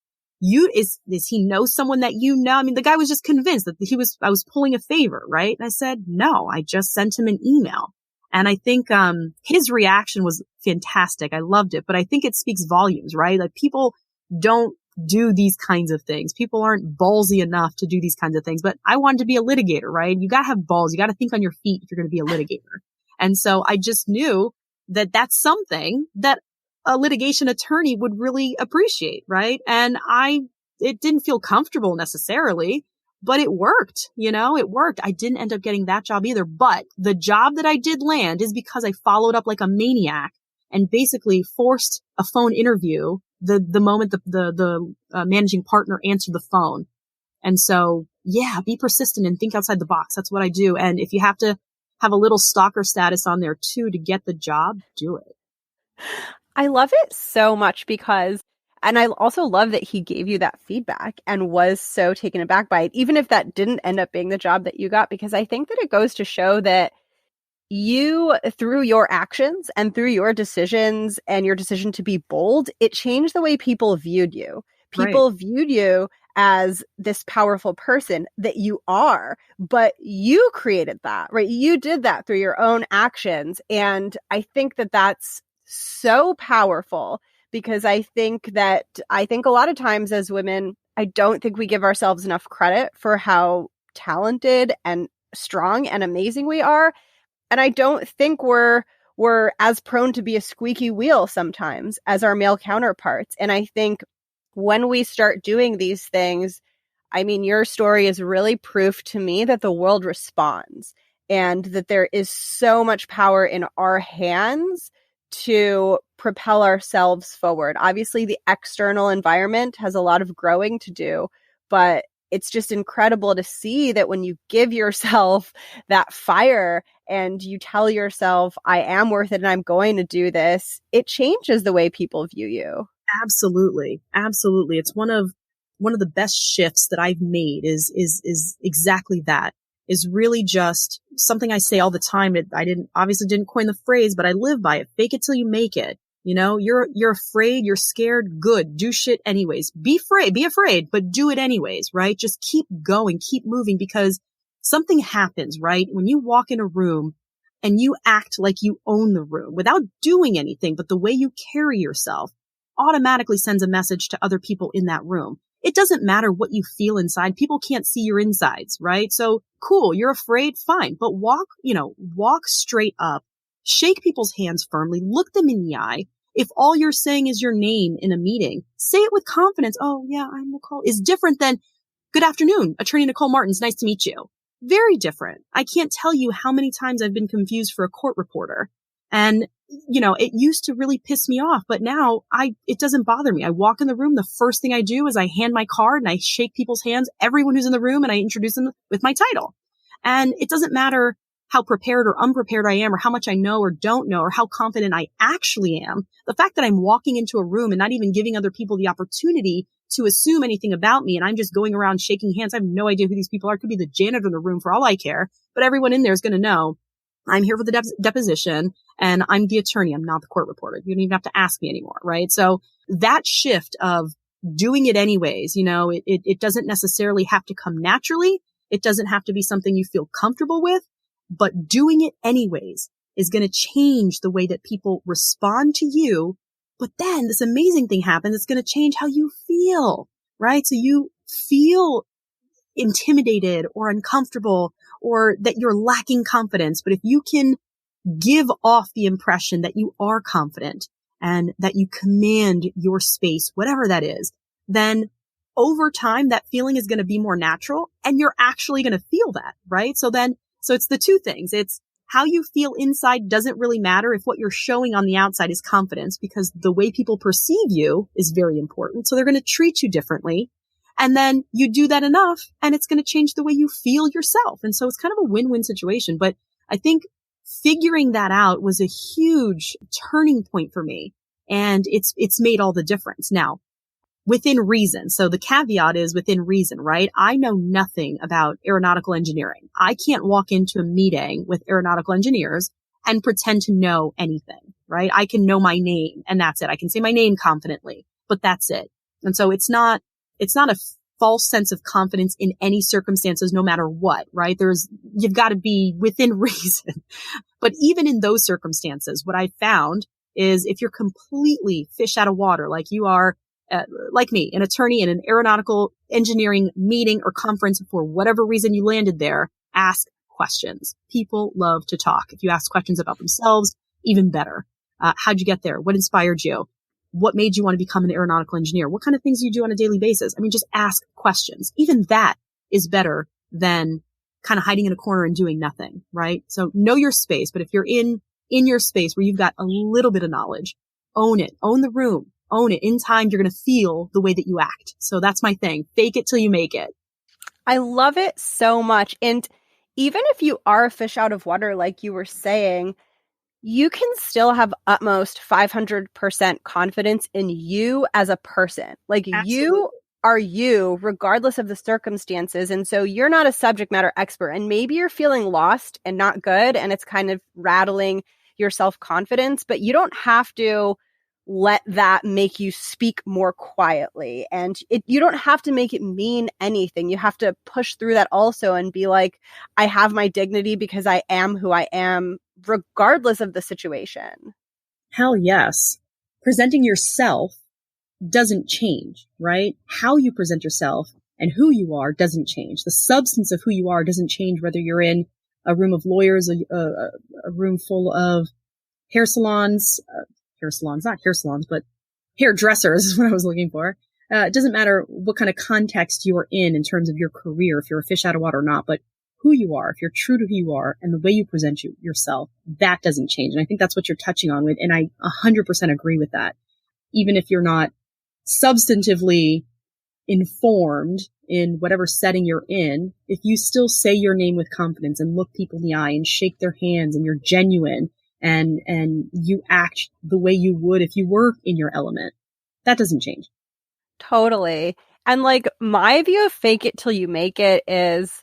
Does he know someone that you know? I mean, the guy was just convinced that I was pulling a favor, right? And I said, no, I just sent him an email. And I think, his reaction was fantastic. I loved it, but I think it speaks volumes, right? Like people don't do these kinds of things. People aren't ballsy enough to do these kinds of things, but I wanted to be a litigator, right? You gotta have balls. You gotta think on your feet if you're going to be a litigator. And so I just knew that that's something that a litigation attorney would really appreciate, right? And it didn't feel comfortable necessarily, but it worked, it worked. I didn't end up getting that job either, but the job that I did land is because I followed up like a maniac and basically forced a phone interview the moment the managing partner answered the phone. And so, yeah, be persistent and think outside the box. That's what I do. And if you have to have a little stalker status on there too to get the job, do it. I love it so much and I also love that he gave you that feedback and was so taken aback by it, even if that didn't end up being the job that you got, because I think that it goes to show that you, through your actions and through your decisions and your decision to be bold, it changed the way people viewed you. People viewed you as this powerful person that you are, but you created that, right? You did that through your own actions. And I think that that's so powerful because I think a lot of times as women, I don't think we give ourselves enough credit for how talented and strong and amazing we are. And I don't think we're as prone to be a squeaky wheel sometimes as our male counterparts. And I think when we start doing these things, I mean, your story is really proof to me that the world responds and that there is so much power in our hands to propel ourselves forward. Obviously, the external environment has a lot of growing to do, but it's just incredible to see that when you give yourself that fire and you tell yourself, I am worth it and I'm going to do this, it changes the way people view you. Absolutely. Absolutely. It's one of the best shifts that I've made is exactly that. is really just something I say all the time. I obviously didn't coin the phrase, but I live by it. Fake it till you make it. You know, you're afraid, you're scared. Good. Do shit anyways. Be afraid, but do it anyways, right? Just keep going, keep moving, because something happens, right? When you walk in a room and you act like you own the room without doing anything, but the way you carry yourself automatically sends a message to other people in that room. It doesn't matter what you feel inside. People can't see your insides, right? So cool. You're afraid. Fine. But walk straight up, shake people's hands firmly, look them in the eye. If all you're saying is your name in a meeting, say it with confidence. Oh yeah, I'm Nicole, is different than good afternoon, Attorney Nicole Martins. Nice to meet you. Very different. I can't tell you how many times I've been confused for a court reporter. And, it used to really piss me off, but now it doesn't bother me. I walk in the room. The first thing I do is I hand my card and I shake people's hands, everyone who's in the room, and I introduce them with my title. And it doesn't matter how prepared or unprepared I am, or how much I know or don't know, or how confident I actually am. The fact that I'm walking into a room and not even giving other people the opportunity to assume anything about me, and I'm just going around shaking hands. I have no idea who these people are. It could be the janitor in the room for all I care, but everyone in there is going to know I'm here for the deposition and I'm the attorney. I'm not the court reporter. You don't even have to ask me anymore, right? So that shift of doing it anyways, it doesn't necessarily have to come naturally. It doesn't have to be something you feel comfortable with, but doing it anyways is going to change the way that people respond to you. But then this amazing thing happens. It's going to change how you feel, right? So you feel intimidated or uncomfortable or that you're lacking confidence. But if you can give off the impression that you are confident and that you command your space, whatever that is, then over time, that feeling is going to be more natural and you're actually going to feel that, right? So it's the two things. It's how you feel inside doesn't really matter if what you're showing on the outside is confidence, because the way people perceive you is very important. So they're going to treat you differently. And then you do that enough and it's going to change the way you feel yourself. And so it's kind of a win-win situation. But I think figuring that out was a huge turning point for me. And it's made all the difference. Now, within reason. So the caveat is within reason, right? I know nothing about aeronautical engineering. I can't walk into a meeting with aeronautical engineers and pretend to know anything, right? I can know my name and that's it. I can say my name confidently, but that's it. And so it's not a false sense of confidence in any circumstances, no matter what, right? You've got to be within reason. But even in those circumstances, what I found is if you're completely fish out of water, like you are, like me, an attorney in an aeronautical engineering meeting or conference, for whatever reason you landed there, ask questions. People love to talk. If you ask questions about themselves, even better. How'd you get there? What inspired you? What made you want to become an aeronautical engineer? What kind of things do you do on a daily basis? I mean, just ask questions. Even that is better than kind of hiding in a corner and doing nothing, right? So know your space. But if you're in your space where you've got a little bit of knowledge, own it, own the room, own it. In time, you're going to feel the way that you act. So that's my thing. Fake it till you make it. I love it so much. And even if you are a fish out of water, like you were saying, you can still have utmost 500% confidence in you as a person. Like Absolutely. You are you, regardless of the circumstances. And so you're not a subject matter expert. And maybe you're feeling lost and not good, and it's kind of rattling your self-confidence, but you don't have to let that make you speak more quietly. And you don't have to make it mean anything. You have to push through that also and be like, I have my dignity because I am who I am, regardless of the situation. Hell yes. Presenting yourself doesn't change, right? How you present yourself and who you are doesn't change. The substance of who you are doesn't change whether you're in a room of lawyers, a room full of hair salons, not hair salons, but hairdressers is what I was looking for. It doesn't matter what kind of context you're in terms of your career, if you're a fish out of water or not, but who you are, if you're true to who you are and the way you present yourself, that doesn't change. And I think that's what you're touching on with. And I 100% agree with that. Even if you're not substantively informed in whatever setting you're in, if you still say your name with confidence and look people in the eye and shake their hands and you're genuine and you act the way you would if you were in your element, that doesn't change. Totally. And like my view of fake it till you make it is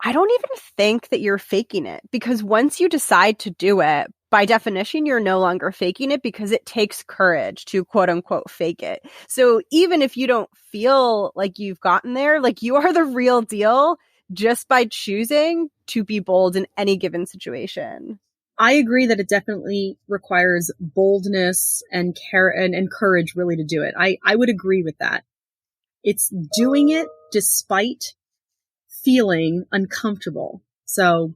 I don't even think that you're faking it, because once you decide to do it, by definition, you're no longer faking it, because it takes courage to quote unquote fake it. So even if you don't feel like you've gotten there, like, you are the real deal just by choosing to be bold in any given situation. I agree that it definitely requires boldness and care and courage really to do it. I would agree with that. It's doing it despite feeling uncomfortable. So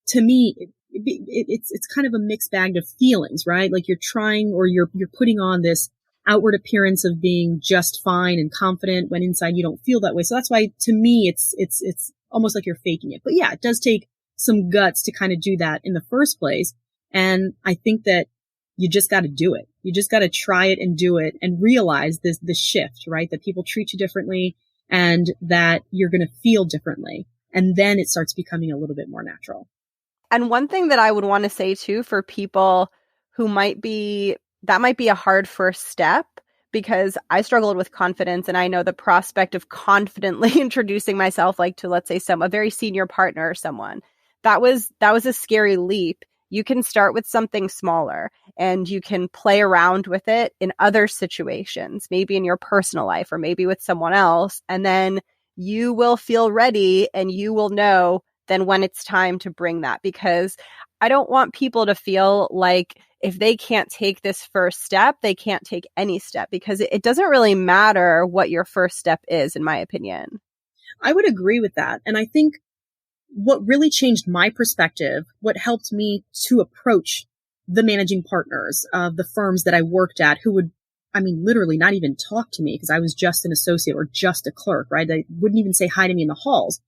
to me, it's kind of a mixed bag of feelings, right? Like, you're trying, or you're putting on this outward appearance of being just fine and confident when inside you don't feel that way. So that's why, to me, it's almost like you're faking it. But yeah, it does take some guts to kind of do that in the first place. And I think that you just got to do it. You just got to try it and do it and realize this shift, right? That people treat you differently and that you're going to feel differently. And then it starts becoming a little bit more natural. And one thing that I would want to say too, for people who might be a hard first step, because I struggled with confidence, and I know the prospect of confidently introducing myself, like, to, let's say, a very senior partner or someone, that was a scary leap. You can start with something smaller, and you can play around with it in other situations, maybe in your personal life or maybe with someone else. And then you will feel ready, and you will know then when it's time to bring that, because I don't want people to feel like if they can't take this first step, they can't take any step, because it doesn't really matter what your first step is, in my opinion. I would agree with that. And I think what really changed my perspective, what helped me to approach the managing partners of the firms that I worked at, who would, literally not even talk to me because I was just an associate or just a clerk, right? They wouldn't even say hi to me in the halls.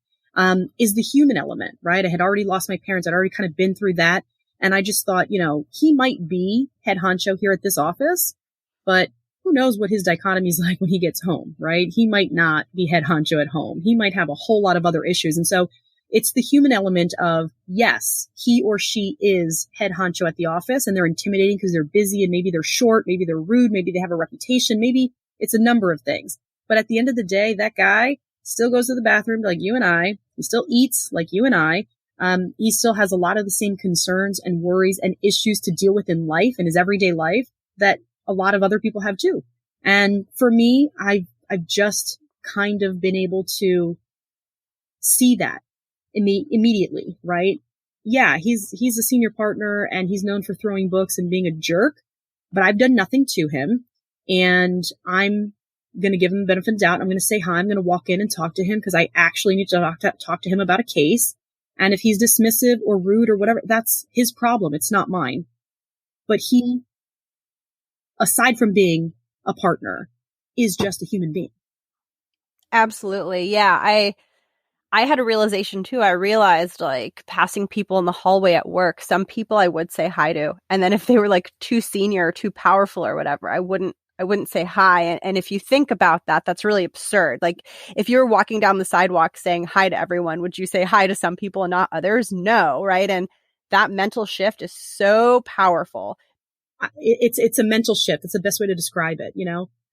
Is the human element, right? I had already lost my parents. I'd already kind of been through that. And I just thought, he might be head honcho here at this office, but who knows what his dichotomy is like when he gets home, right? He might not be head honcho at home. He might have a whole lot of other issues. And so it's the human element of, yes, he or she is head honcho at the office, and they're intimidating because they're busy, and maybe they're short, maybe they're rude, maybe they have a reputation, maybe it's a number of things. But at the end of the day, that guy still goes to the bathroom like you and I. He still eats like you and I. He still has a lot of the same concerns and worries and issues to deal with in life, in his everyday life, that a lot of other people have too. And for me, I've just kind of been able to see that immediately, right? Yeah, he's a senior partner, and he's known for throwing books and being a jerk, but I've done nothing to him, and I'm going to give him the benefit of the doubt. I'm going to say hi. I'm going to walk in and talk to him because I actually need to talk to him about a case. And if he's dismissive or rude or whatever, that's his problem. It's not mine. But he, aside from being a partner, is just a human being. Absolutely. Yeah. I had a realization too. I realized, like, passing people in the hallway at work, some people I would say hi to. And then if they were like too senior or too powerful or whatever, I wouldn't say hi. And if you think about that, that's really absurd. Like, if you're walking down the sidewalk saying hi to everyone, would you say hi to some people and not others? No, right? And that mental shift is so powerful. It's a mental shift. It's the best way to describe it,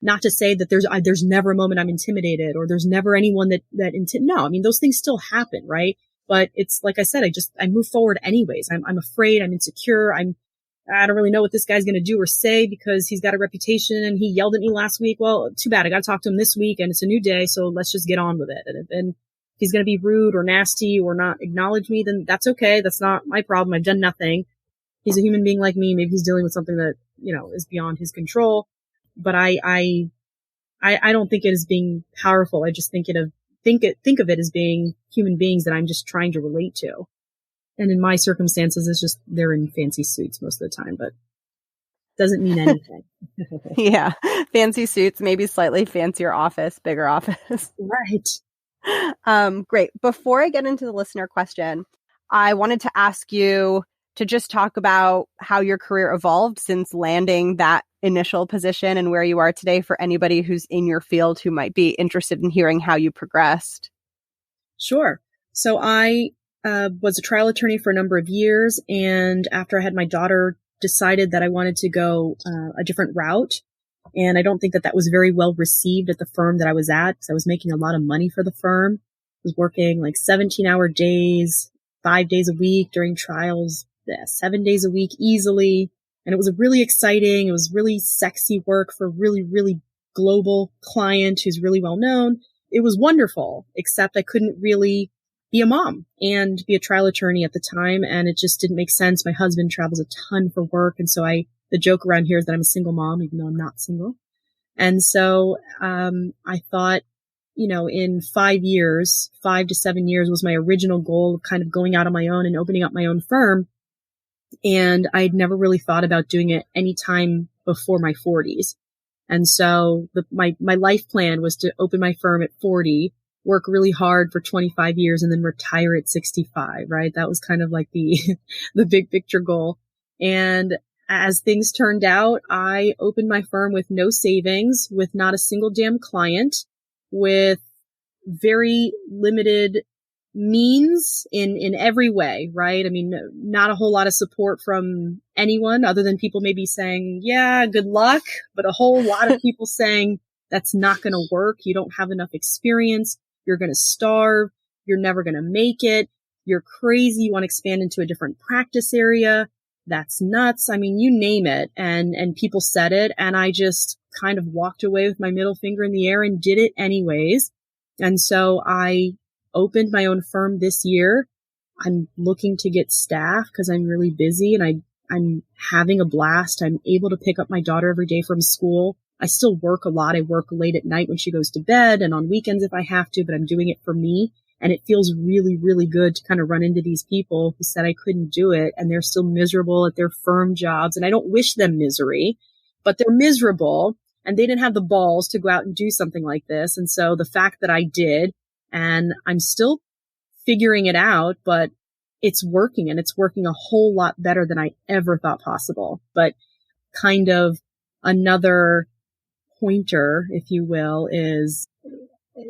Not to say that there's never a moment I'm intimidated, or there's never anyone no, those things still happen, right? But it's like I said, I move forward anyways. I'm afraid, I'm insecure, I don't really know what this guy's going to do or say because he's got a reputation and he yelled at me last week. Well, too bad. I got to talk to him this week, and it's a new day. So let's just get on with it. And if he's going to be rude or nasty or not acknowledge me, then that's okay. That's not my problem. I've done nothing. He's a human being like me. Maybe he's dealing with something that, is beyond his control. But I don't think it as being powerful. I just think of it as being human beings that I'm just trying to relate to. And in my circumstances, it's just they're in fancy suits most of the time, but doesn't mean anything. Yeah. Fancy suits, maybe slightly fancier office, bigger office. Right. Great. Before I get into the listener question, I wanted to ask you to just talk about how your career evolved since landing that initial position and where you are today, for anybody who's in your field who might be interested in hearing how you progressed. Sure. So I was a trial attorney for a number of years. And after I had my daughter, decided that I wanted to go a different route. And I don't think that was very well received at the firm that I was at, because I was making a lot of money for the firm. was working like 17-hour days, 5 days a week during trials, 7 days a week easily. And it was really exciting. It was really sexy work for a really, really global client who's really well known. It was wonderful, except I couldn't really be a mom and be a trial attorney at the time. And it just didn't make sense. My husband travels a ton for work. And so the joke around here is that I'm a single mom, even though I'm not single. And so, I thought, in 5 years, 5 to 7 years was my original goal of kind of going out on my own and opening up my own firm. And I'd never really thought about doing it any time before my 40s. And so my life plan was to open my firm at 40, work really hard for 25 years, and then retire at 65, right? That was kind of like the big picture goal. And as things turned out, I opened my firm with no savings, with not a single damn client, with very limited means in every way, right? I mean, not a whole lot of support from anyone other than people maybe saying, yeah, good luck, but a whole lot of people saying that's not going to work. You don't have enough experience. You're going to starve. You're never going to make it. You're crazy. You want to expand into a different practice area. That's nuts. I mean, you name it. And people said it. And I just kind of walked away with my middle finger in the air and did it anyways. And so I opened my own firm this year. I'm looking to get staff because I'm really busy and I'm having a blast. I'm able to pick up my daughter every day from school. I still work a lot. I work late at night when she goes to bed and on weekends if I have to, but I'm doing it for me. And it feels really, really good to kind of run into these people who said I couldn't do it and they're still miserable at their firm jobs. And I don't wish them misery, but they're miserable and they didn't have the balls to go out and do something like this. And so the fact that I did, and I'm still figuring it out, but it's working and it's working a whole lot better than I ever thought possible. But kind of another pointer, if you will, is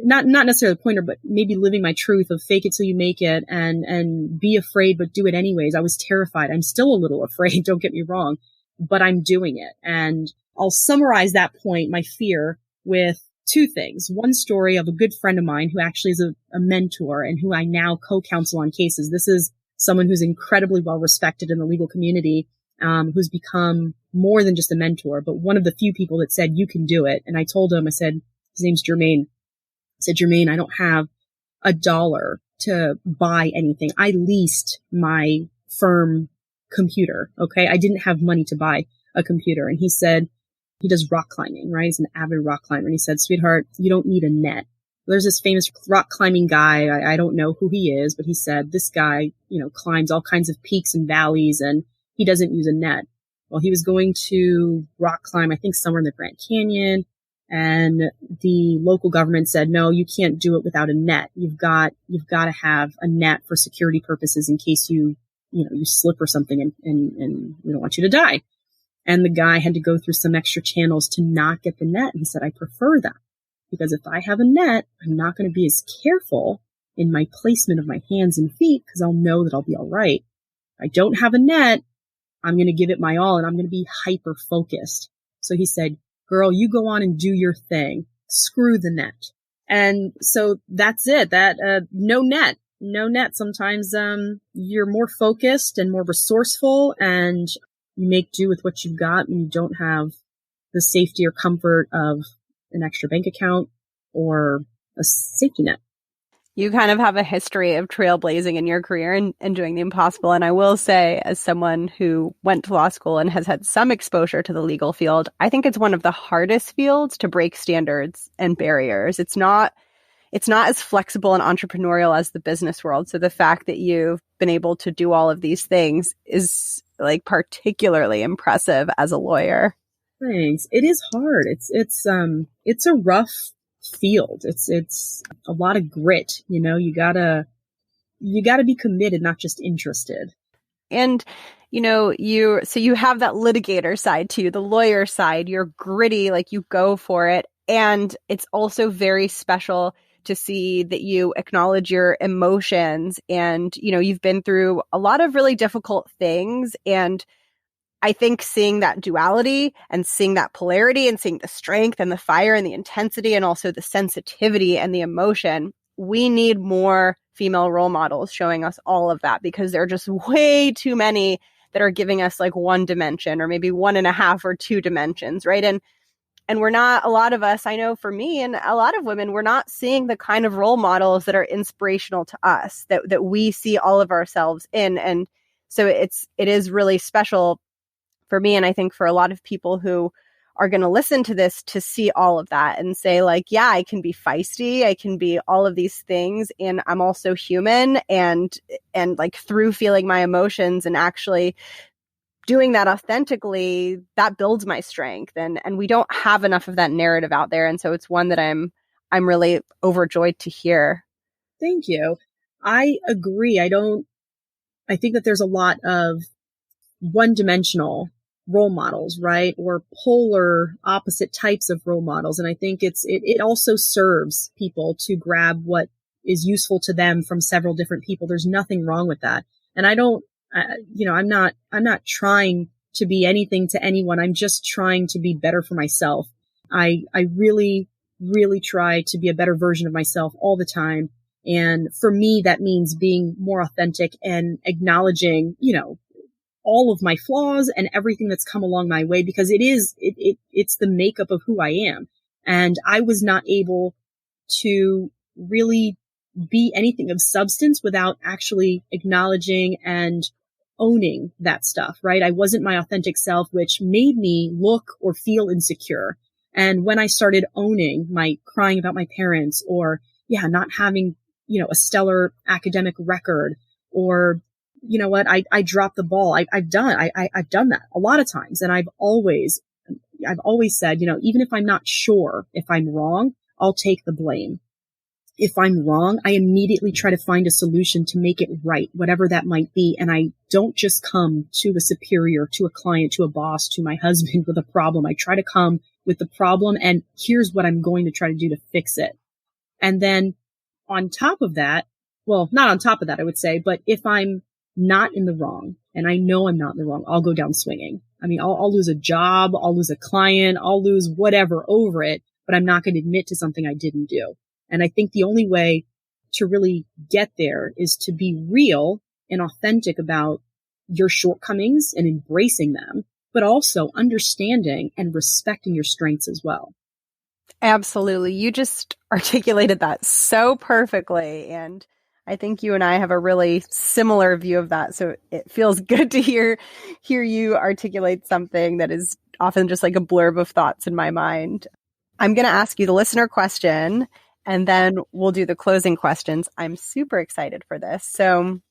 not necessarily a pointer, but maybe living my truth of fake it till you make it and be afraid, but do it anyways. I was terrified. I'm still a little afraid. Don't get me wrong, but I'm doing it. And I'll summarize that point, my fear, with two things. One story of a good friend of mine who actually is a mentor and who I now co-counsel on cases. This is someone who's incredibly well respected in the legal community, who's become more than just a mentor, but one of the few people that said, you can do it. And I told him, I said, his name's Jermaine. I said, Jermaine, I don't have $1 to buy anything. I leased my firm computer. Okay. I didn't have money to buy a computer. And he said, he does rock climbing, right? He's an avid rock climber. And he said, sweetheart, you don't need a net. There's this famous rock climbing guy. I don't know who he is, but he said this guy, climbs all kinds of peaks and valleys and he doesn't use a net. Well, he was going to rock climb, I think somewhere in the Grand Canyon. And the local government said, no, you can't do it without a net. You've got to have a net for security purposes in case you slip or something and we don't want you to die. And the guy had to go through some extra channels to not get the net. And he said, I prefer that because if I have a net, I'm not going to be as careful in my placement of my hands and feet because I'll know that I'll be all right. If I don't have a net, I'm going to give it my all and I'm going to be hyper focused. So he said, girl, you go on and do your thing. Screw the net. And so that's it. No net. Sometimes, you're more focused and more resourceful and you make do with what you've got and you don't have the safety or comfort of an extra bank account or a safety net. You kind of have a history of trailblazing in your career and doing the impossible. And I will say, as someone who went to law school and has had some exposure to the legal field, I think it's one of the hardest fields to break standards and barriers. It's not as flexible and entrepreneurial as the business world. So the fact that you've been able to do all of these things is particularly impressive as a lawyer. Thanks. It is hard. It's a rough field. It's a lot of grit. You gotta be committed, not just interested. And, you have that litigator side to you, the lawyer side, you're gritty, you go for it. And it's also very special to see that you acknowledge your emotions and, you've been through a lot of really difficult things. And I think seeing that duality and seeing that polarity and seeing the strength and the fire and the intensity and also the sensitivity and the emotion we need more female role models showing us all of that, because there are just way too many that are giving us like one dimension or maybe 1.5 or 2 dimensions, right? And we're not, a lot of us, I know for me and a lot of women, we're not seeing the kind of role models that are inspirational to us, that we see all of ourselves in. And so it is really special for me, and I think for a lot of people who are going to listen to this, to see all of that and say like, yeah, I can be feisty, I can be all of these things, and I'm also human, and like through feeling my emotions and actually doing that authentically, that builds my strength. And we don't have enough of that narrative out there. And so it's one that I'm really overjoyed to hear. Thank you. I agree. I think that there's a lot of one-dimensional role models, right? Or polar opposite types of role models. And I think it also serves people to grab what is useful to them from several different people. There's nothing wrong with that. And I'm not trying to be anything to anyone. I'm just trying to be better for myself. I really, really try to be a better version of myself all the time. And for me, that means being more authentic and acknowledging, all of my flaws and everything that's come along my way, because it's the makeup of who I am. And I was not able to really be anything of substance without actually acknowledging and owning that stuff, right? I wasn't my authentic self, which made me look or feel insecure. And when I started owning my crying about my parents, or not having, a stellar academic record, or I dropped the ball. I've done that a lot of times. And I've always said, even if I'm not sure if I'm wrong, I'll take the blame. If I'm wrong, I immediately try to find a solution to make it right, whatever that might be. And I don't just come to a superior, to a client, to a boss, to my husband with a problem. I try to come with the problem, and here's what I'm going to try to do to fix it. And then on top of that, well, not on top of that, I would say, but if I'm not in the wrong, and I know I'm not in the wrong, I'll go down swinging. I mean, I'll lose a job, I'll lose a client, I'll lose whatever over it, but I'm not going to admit to something I didn't do. And I think the only way to really get there is to be real and authentic about your shortcomings and embracing them, but also understanding and respecting your strengths as well. Absolutely. You just articulated that so perfectly. And I think you and I have a really similar view of that. So it feels good to hear you articulate something that is often just like a blurb of thoughts in my mind. I'm going to ask you the listener question, and then we'll do the closing questions. I'm super excited for this. So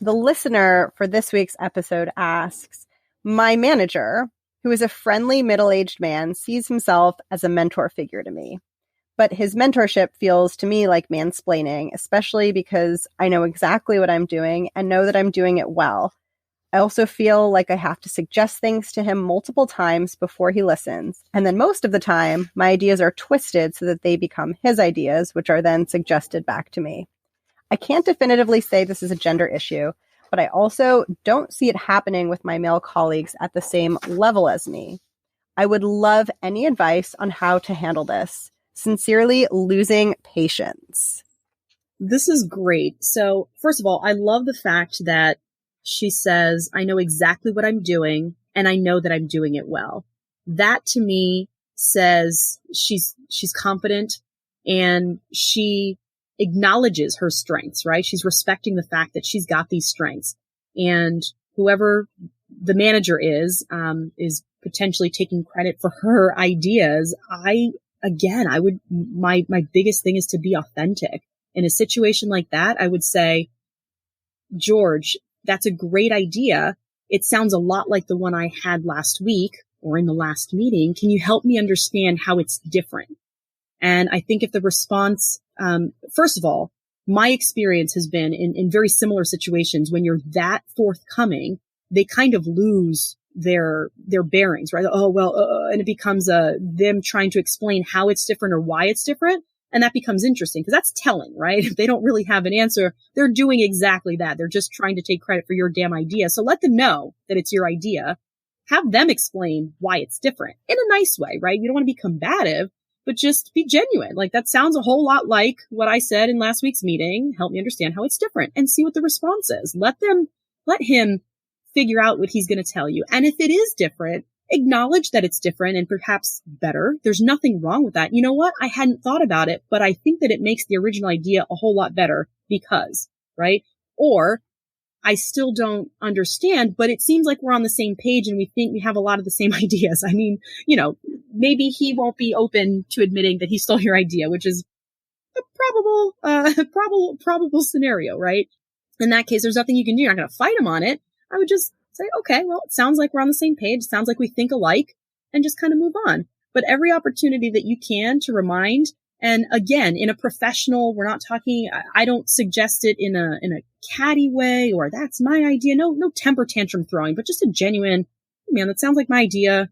the listener for this week's episode asks, my manager, who is a friendly middle-aged man, sees himself as a mentor figure to me. But his mentorship feels to me like mansplaining, especially because I know exactly what I'm doing and know that I'm doing it well. I also feel like I have to suggest things to him multiple times before he listens. And then most of the time, my ideas are twisted so that they become his ideas, which are then suggested back to me. I can't definitively say this is a gender issue, but I also don't see it happening with my male colleagues at the same level as me. I would love any advice on how to handle this. Sincerely, losing patience. This is great. So first of all, I love the fact that she says, I know exactly what I'm doing, and I know that I'm doing it well. That to me says she's confident, and she acknowledges her strengths, right? She's respecting the fact that she's got these strengths, and whoever the manager is potentially taking credit for her ideas. My biggest thing is to be authentic. In a situation like that, I would say, George, that's a great idea. It sounds a lot like the one I had last week or in the last meeting. Can you help me understand how it's different? And I think if the response, first of all, my experience has been in very similar situations, when you're that forthcoming, they kind of lose their bearings, right? Oh, well, and it becomes them trying to explain how it's different or why it's different. And that becomes interesting because that's telling, right? If they don't really have an answer, they're doing exactly that. They're just trying to take credit for your damn idea. So let them know that it's your idea. Have them explain why it's different in a nice way, right? You don't want to be combative, but just be genuine. Like, that sounds a whole lot like what I said in last week's meeting. Help me understand how it's different and see what the response is. Let him figure out what he's going to tell you. And if it is different, acknowledge that it's different and perhaps better. There's nothing wrong with that. You know what? I hadn't thought about it, but I think that it makes the original idea a whole lot better because, right? Or I still don't understand, but it seems like we're on the same page and we think we have a lot of the same ideas. I mean, maybe he won't be open to admitting that he stole your idea, which is a probable scenario, right? In that case, there's nothing you can do. You're not going to fight him on it. I would just say, okay, well, it sounds like we're on the same page. It sounds like we think alike, and just kind of move on. But every opportunity that you can to remind, and again, in a professional, we're not talking, I don't suggest it in a catty way or that's my idea. No temper tantrum throwing, but just a genuine, hey, man, that sounds like my idea.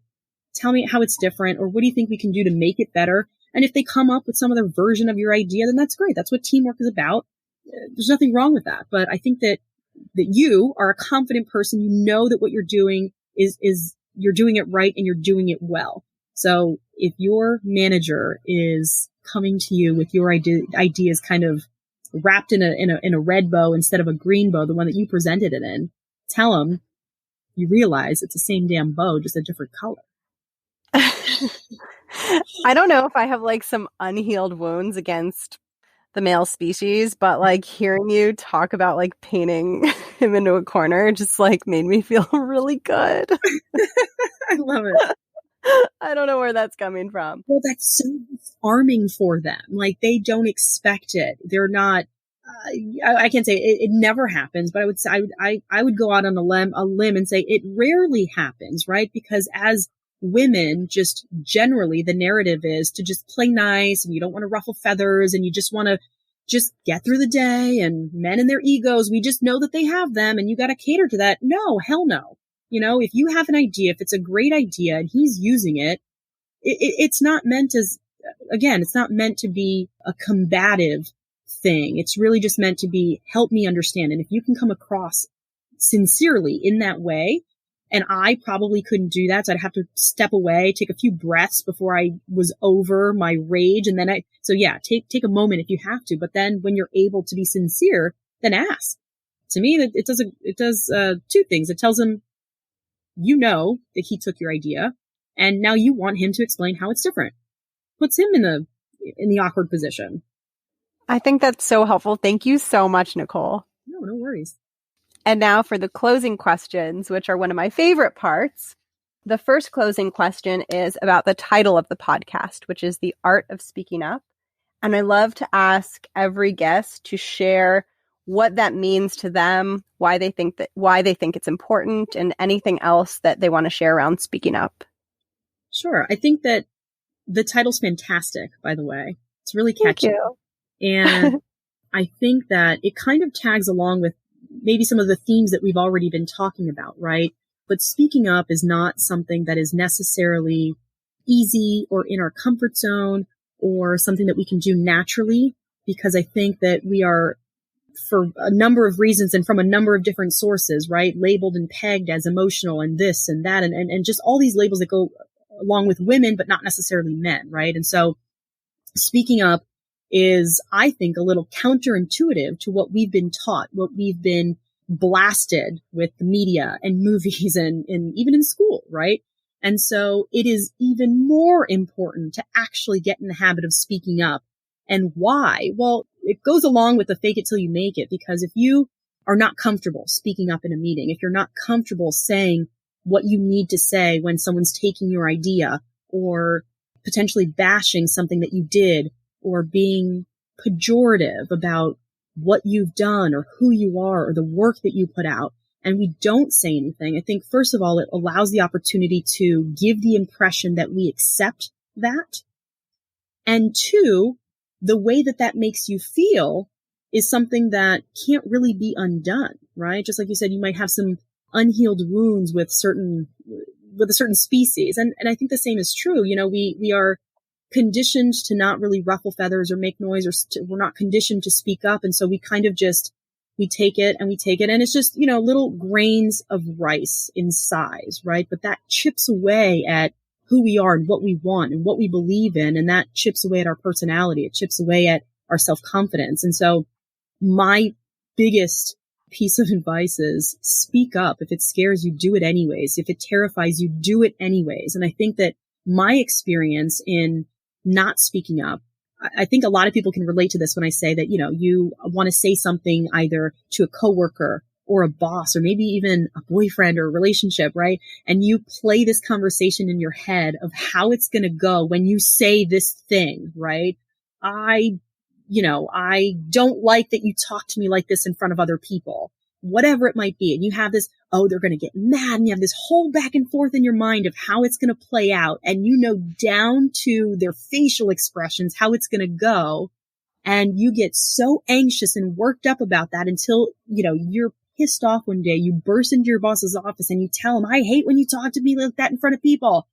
Tell me how it's different, or what do you think we can do to make it better? And if they come up with some other version of your idea, then that's great. That's what teamwork is about. There's nothing wrong with that. But I think that you are a confident person. You know that what you're doing is you're doing it right and you're doing it well. So if your manager is coming to you with your ideas kind of wrapped in a red bow instead of a green bow, the one that you presented it in, tell them you realize it's the same damn bow, just a different color. I don't know if I have like some unhealed wounds against the male species, but like hearing you talk about like painting him into a corner just like made me feel really good. I love it. I don't know where that's coming from. Well, that's so disarming for them. Like, they don't expect it. They're not, I can't say it never happens, but I would say, I would go out on a limb and say it rarely happens, right? Because as women, just generally the narrative is to just play nice and you don't want to ruffle feathers and you just want to just get through the day, and men and their egos, we just know that they have them and you got to cater to that. No, hell no. If you have an idea, if it's a great idea and he's using it, it's not meant as, again, it's not meant to be a combative thing. It's really just meant to be, help me understand. And if you can come across sincerely in that way, and I probably couldn't do that, so I'd have to step away, take a few breaths before I was over my rage. And then take a moment if you have to. But then when you're able to be sincere, then ask. To me, it does two things. It tells him, that he took your idea, and now you want him to explain how it's different. Puts him in the awkward position. I think that's so helpful. Thank you so much, Nicole. No worries. And now for the closing questions, which are one of my favorite parts. The first closing question is about the title of the podcast, which is The Art of Speaking Up. And I love to ask every guest to share what that means to them, why they think it's important, and anything else that they want to share around speaking up. Sure. I think that the title's fantastic, by the way. It's really catchy. Thank you. And I think that it kind of tags along with maybe some of the themes that we've already been talking about, right? But speaking up is not something that is necessarily easy or in our comfort zone or something that we can do naturally, because I think that we are, for a number of reasons and from a number of different sources, right, labeled and pegged as emotional and this and that and just all these labels that go along with women, but not necessarily men, right? And so speaking up is, I think, a little counterintuitive to what we've been taught, what we've been blasted with the media and movies and even in school, right? And so it is even more important to actually get in the habit of speaking up. And why? Well, it goes along with the fake it till you make it, because if you are not comfortable speaking up in a meeting, if you're not comfortable saying what you need to say when someone's taking your idea or potentially bashing something that you did or being pejorative about what you've done or who you are or the work that you put out, and we don't say anything, I think, first of all, it allows the opportunity to give the impression that we accept that. And two, the way that makes you feel is something that can't really be undone, right? Just like you said, you might have some unhealed wounds with a certain species. And I think the same is true. We are conditioned to not really ruffle feathers or make noise, we're not conditioned to speak up. And so we kind of we take it. And it's just, little grains of rice in size, right? But that chips away at who we are and what we want and what we believe in. And that chips away at our personality. It chips away at our self-confidence. And so my biggest piece of advice is speak up. If it scares you, do it anyways. If it terrifies you, do it anyways. And I think that my experience in not speaking up, I think a lot of people can relate to this when I say that, you want to say something either to a coworker or a boss or maybe even a boyfriend or a relationship, right? And you play this conversation in your head of how it's going to go when you say this thing, right? I don't like that you talk to me like this in front of other people, whatever it might be. And you have this, oh, they're going to get mad. And you have this whole back and forth in your mind of how it's going to play out. And down to their facial expressions, how it's going to go. And you get so anxious and worked up about that until, you're pissed off one day. You burst into your boss's office and you tell him, I hate when you talk to me like that in front of people.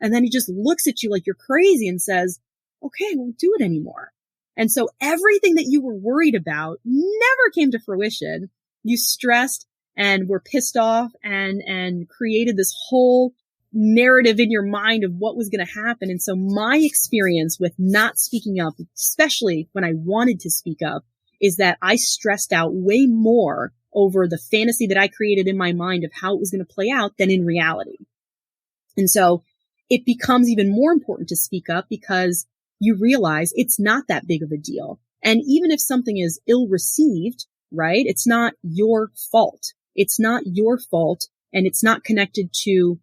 And then he just looks at you like you're crazy and says, okay, I won't do it anymore. And so everything that you were worried about never came to fruition. You stressed and were pissed off and created this whole narrative in your mind of what was going to happen. And so my experience with not speaking up, especially when I wanted to speak up, is that I stressed out way more over the fantasy that I created in my mind of how it was going to play out than in reality. And so it becomes even more important to speak up because you realize it's not that big of a deal. And even if something is ill received, right, it's not your fault. It's not your fault and it's not connected to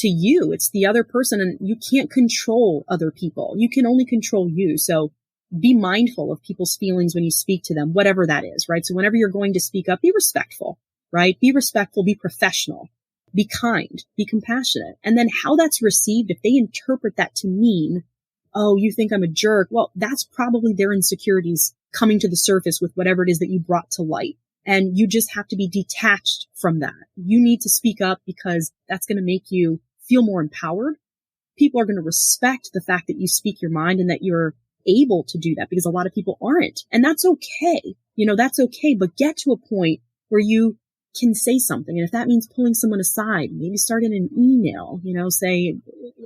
you. It's the other person, and you can't control other people. You can only control you. So be mindful of people's feelings when you speak to them, whatever that is, right? So whenever you're going to speak up, be respectful, right? Be respectful, be professional, be kind, be compassionate. And then how that's received, if they interpret that to mean, oh, you think I'm a jerk, well, that's probably their insecurities coming to the surface with whatever it is that you brought to light. And you just have to be detached from that. You need to speak up because that's going to make you feel more empowered. People are going to respect the fact that you speak your mind and that you're able to do that, because a lot of people aren't. And that's okay. That's okay. But get to a point where you can say something. And if that means pulling someone aside, maybe start in an email, say,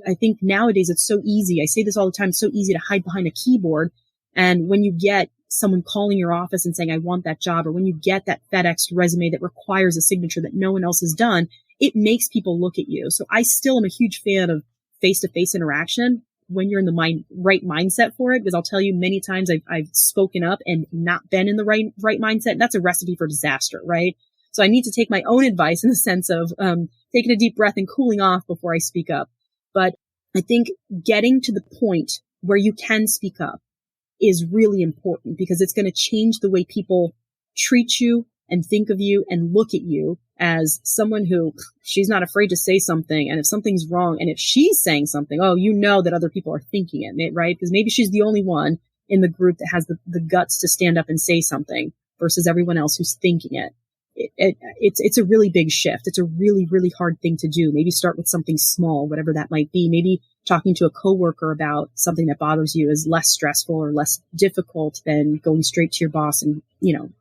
I think nowadays it's so easy. I say this all the time. It's so easy to hide behind a keyboard. And when you get someone calling your office and saying, I want that job, or when you get that FedEx resume that requires a signature that no one else has done, it makes people look at you. So I still am a huge fan of face-to-face interaction when you're in the right mindset for it, because I'll tell you many times I've spoken up and not been in the right mindset. And that's a recipe for disaster, right? So I need to take my own advice in the sense of taking a deep breath and cooling off before I speak up. But I think getting to the point where you can speak up is really important, because it's going to change the way people treat you and think of you and look at you as someone who, she's not afraid to say something. And if something's wrong, and if she's saying something, oh, that other people are thinking it, right? Because maybe she's the only one in the group that has the guts to stand up and say something versus everyone else who's thinking it. It's a really big shift. It's a really, really hard thing to do. Maybe start with something small, whatever that might be. Maybe talking to a coworker about something that bothers you is less stressful or less difficult than going straight to your boss and,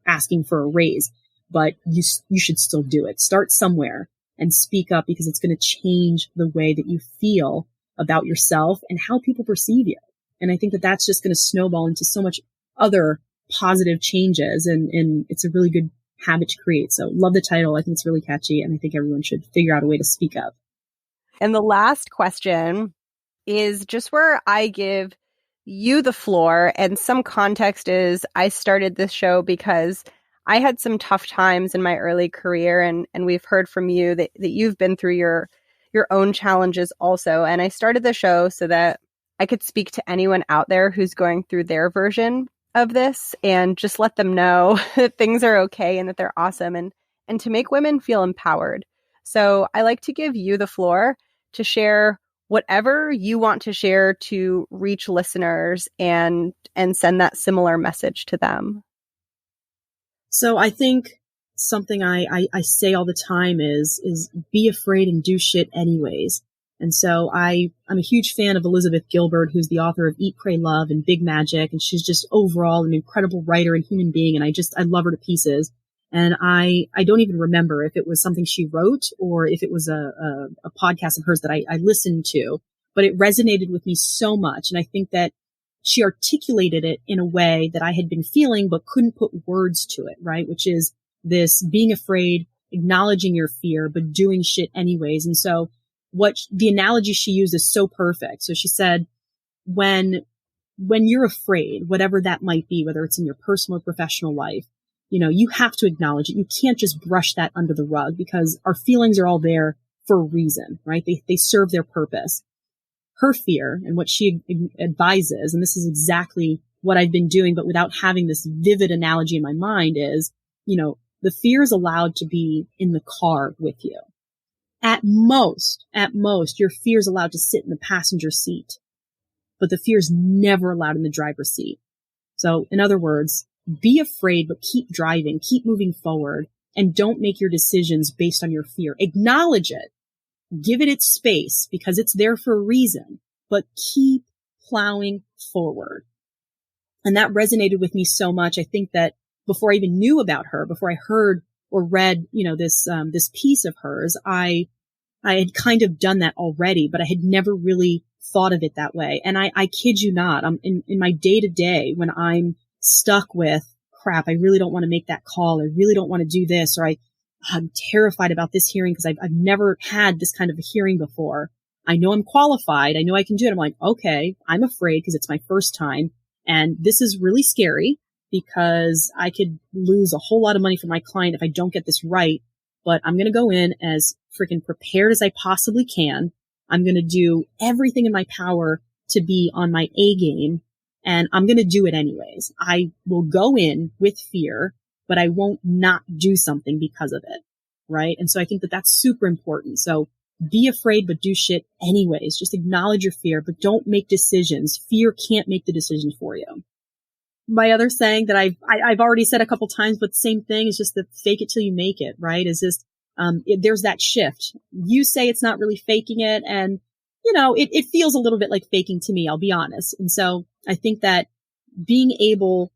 asking for a raise. But you should still do it. Start somewhere and speak up, because it's going to change the way that you feel about yourself and how people perceive you. And I think that that's just going to snowball into so much other positive changes. And it's a really good habit to create. So love the title. I think it's really catchy. And I think everyone should figure out a way to speak up. And the last question is just where I give you the floor. And some context is I started this show because I had some tough times in my early career, and we've heard from you that you've been through your own challenges also. And I started the show so that I could speak to anyone out there who's going through their version of this and just let them know that things are okay and that they're awesome, and to make women feel empowered. So I like to give you the floor to share whatever you want to share to reach listeners and send that similar message to them. So I think something I say all the time is be afraid and do shit anyways. And so I'm a huge fan of Elizabeth Gilbert, who's the author of Eat, Pray, Love and Big Magic. And she's just overall an incredible writer and human being. And I love her to pieces. And I don't even remember if it was something she wrote or if it was a podcast of hers that I listened to. but it resonated with me so much. And I think that she articulated it in a way that I had been feeling, but couldn't put words to it, right? Which is this being afraid, acknowledging your fear, but doing shit anyways. And so the analogy she used is so perfect. So she said, when you're afraid, whatever that might be, whether it's in your personal or professional life, you have to acknowledge it. You can't just brush that under the rug because our feelings are all there for a reason, right? They serve their purpose. Her fear and what she advises, and this is exactly what I've been doing, but without having this vivid analogy in my mind is, the fear is allowed to be in the car with you. At most, your fear is allowed to sit in the passenger seat, but the fear is never allowed in the driver's seat. So in other words, be afraid, but keep driving, keep moving forward, and don't make your decisions based on your fear. Acknowledge it. Give it its space because it's there for a reason, but keep plowing forward. And that resonated with me so much. I think that before I even knew about her, before I heard or read, this piece of hers, I had kind of done that already, but I had never really thought of it that way. And I kid you not, in my day to day, when I'm stuck with crap, I really don't want to make that call. I really don't want to do this, or I'm terrified about this hearing because I've never had this kind of a hearing before. I know I'm qualified. I know I can do it. I'm like, okay, I'm afraid because it's my first time. And this is really scary because I could lose a whole lot of money for my client if I don't get this right. But I'm going to go in as freaking prepared as I possibly can. I'm going to do everything in my power to be on my A game. And I'm going to do it anyways. I will go in with fear, but I won't not do something because of it. Right. And so I think that that's super important. So be afraid, but do shit anyways. Just acknowledge your fear, but don't make decisions. Fear can't make the decision for you. My other saying that I've already said a couple times, but the same thing is just the fake it till you make it, right? Is just, there's that shift. You say it's not really faking it. And, it feels a little bit like faking to me, I'll be honest. And so I think that being able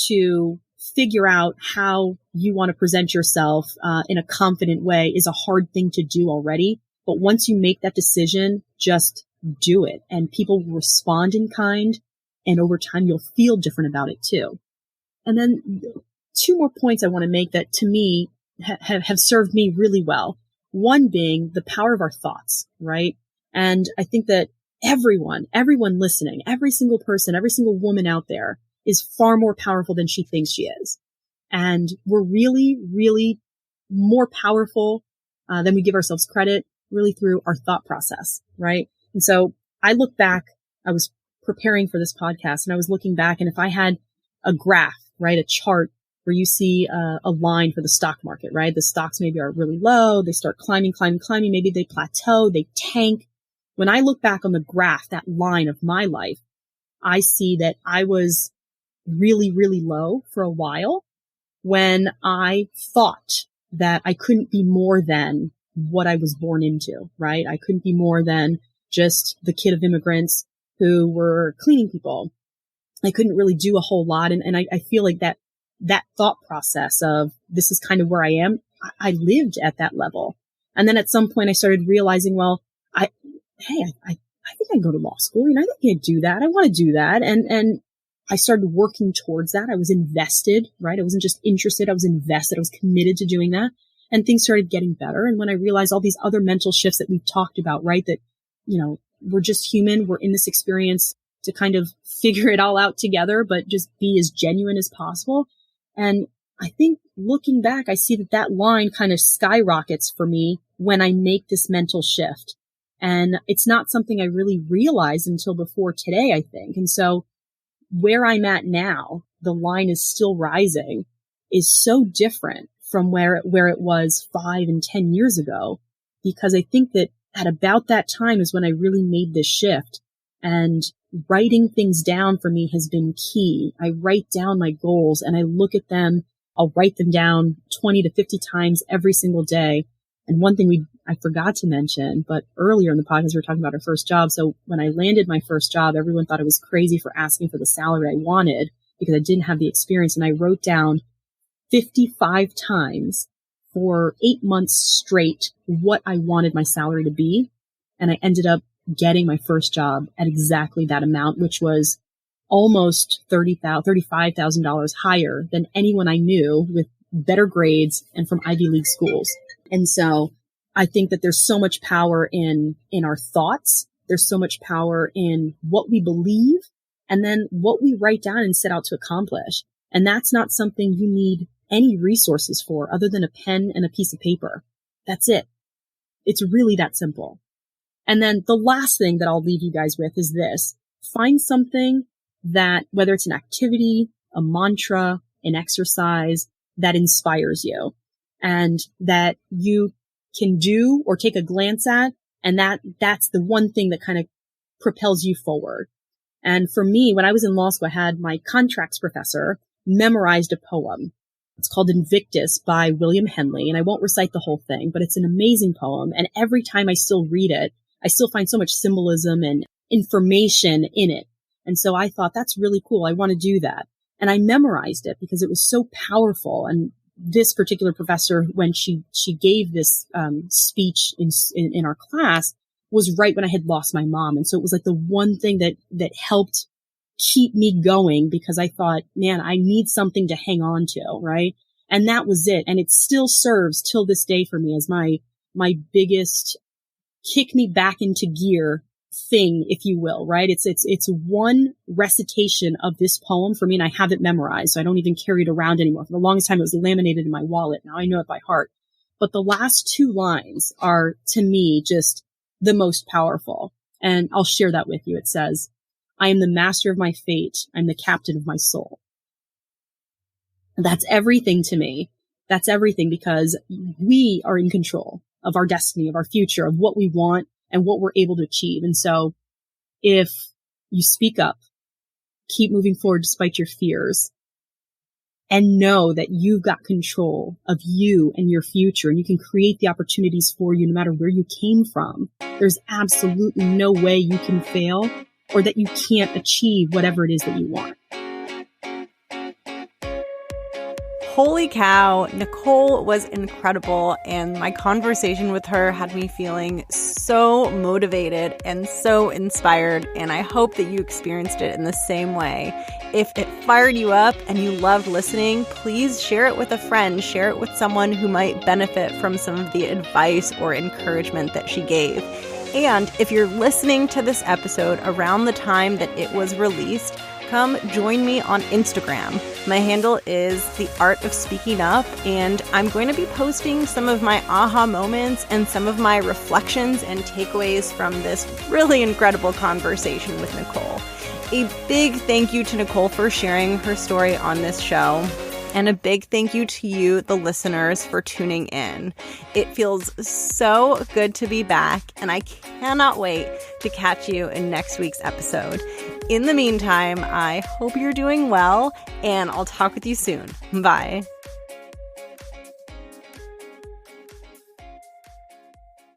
to figure out how you want to present yourself, in a confident way is a hard thing to do already. But once you make that decision, just do it. And people will respond in kind. And over time, you'll feel different about it too. And then 2 more points I want to make that to me have served me really well. One being the power of our thoughts, right? And I think that everyone listening, every single person, every single woman out there is far more powerful than she thinks she is. And we're really, really more powerful than we give ourselves credit, really through our thought process, right? And so I look back, I was preparing for this podcast and I was looking back, and if I had a graph, right, a chart where you see a line for the stock market, right? The stocks maybe are really low. They start climbing. Maybe they plateau, they tank. When I look back on the graph, that line of my life, I see that I was really, really low for a while when I thought that I couldn't be more than what I was born into, right? I couldn't be more than just the kid of immigrants who were cleaning people. I couldn't really do a whole lot. And I feel like that thought process of this is kind of where I am, I lived at that level. And then at some point I started realizing, well, I think I can go to law school and I think I can do that. I want to do that. And I started working towards that. I was invested, right? I wasn't just interested. I was invested. I was committed to doing that. And things started getting better. And when I realized all these other mental shifts that we've talked about, right? That, we're just human. We're in this experience to kind of figure it all out together, but just be as genuine as possible. And I think looking back, I see that line kind of skyrockets for me when I make this mental shift. And it's not something I really realized until before today, I think. And so where I'm at now, the line is still rising, is so different from where it was 5 and 10 years ago, because I think that at about that time is when I really made this shift. And writing things down for me has been key. I write down my goals and I look at them. I'll write them down 20 to 50 times every single day. And one thing I forgot to mention, but earlier in the podcast, we were talking about our first job. So when I landed my first job, everyone thought I was crazy for asking for the salary I wanted because I didn't have the experience. And I wrote down 55 times for 8 months straight what I wanted my salary to be. And I ended up getting my first job at exactly that amount, which was almost $35,000 higher than anyone I knew with better grades and from Ivy League schools. And so I think that there's so much power in our thoughts. There's so much power in what we believe and then what we write down and set out to accomplish. And that's not something you need any resources for other than a pen and a piece of paper. That's it. It's really that simple. And then the last thing that I'll leave you guys with is this. Find something that, whether it's an activity, a mantra, an exercise, that inspires you and that you can do or take a glance at. And that's the one thing that kind of propels you forward. And for me, when I was in law school, I had my contracts professor memorized a poem. It's called Invictus by William Henley. And I won't recite the whole thing, but it's an amazing poem. And every time I still read it, I still find so much symbolism and information in it. And so I thought, that's really cool. I want to do that. And I memorized it because it was so powerful. And this particular professor, when she gave this speech in our class, was right when I had lost my mom. And so it was like the one thing that helped keep me going, because I thought, man, I need something to hang on to, right? And that was it. And it still serves till this day for me as my biggest kick me back into gear thing, if you will, right? It's one recitation of this poem for me, and I have it memorized, so I don't even carry it around anymore. For the longest time, it was laminated in my wallet. Now I know it by heart. But the last two lines are, to me, just the most powerful. And I'll share that with you. It says, I am the master of my fate. I'm the captain of my soul. And that's everything to me. That's everything, because we are in control of our destiny, of our future, of what we want and what we're able to achieve. And so if you speak up, keep moving forward despite your fears, and know that you've got control of you and your future, and you can create the opportunities for you no matter where you came from, there's absolutely no way you can fail or that you can't achieve whatever it is that you want. Holy cow, Nicole was incredible, and my conversation with her had me feeling so motivated and so inspired, and I hope that you experienced it in the same way. If it fired you up and you loved listening, please share it with a friend, share it with someone who might benefit from some of the advice or encouragement that she gave. And if you're listening to this episode around the time that it was released, come join me on Instagram. My handle is The Art of Speaking Up, and I'm going to be posting some of my aha moments and some of my reflections and takeaways from this really incredible conversation with Nicole. A big thank you to Nicole for sharing her story on this show. And a big thank you to you, the listeners, for tuning in. It feels so good to be back, and I cannot wait to catch you in next week's episode. In the meantime, I hope you're doing well, and I'll talk with you soon. Bye.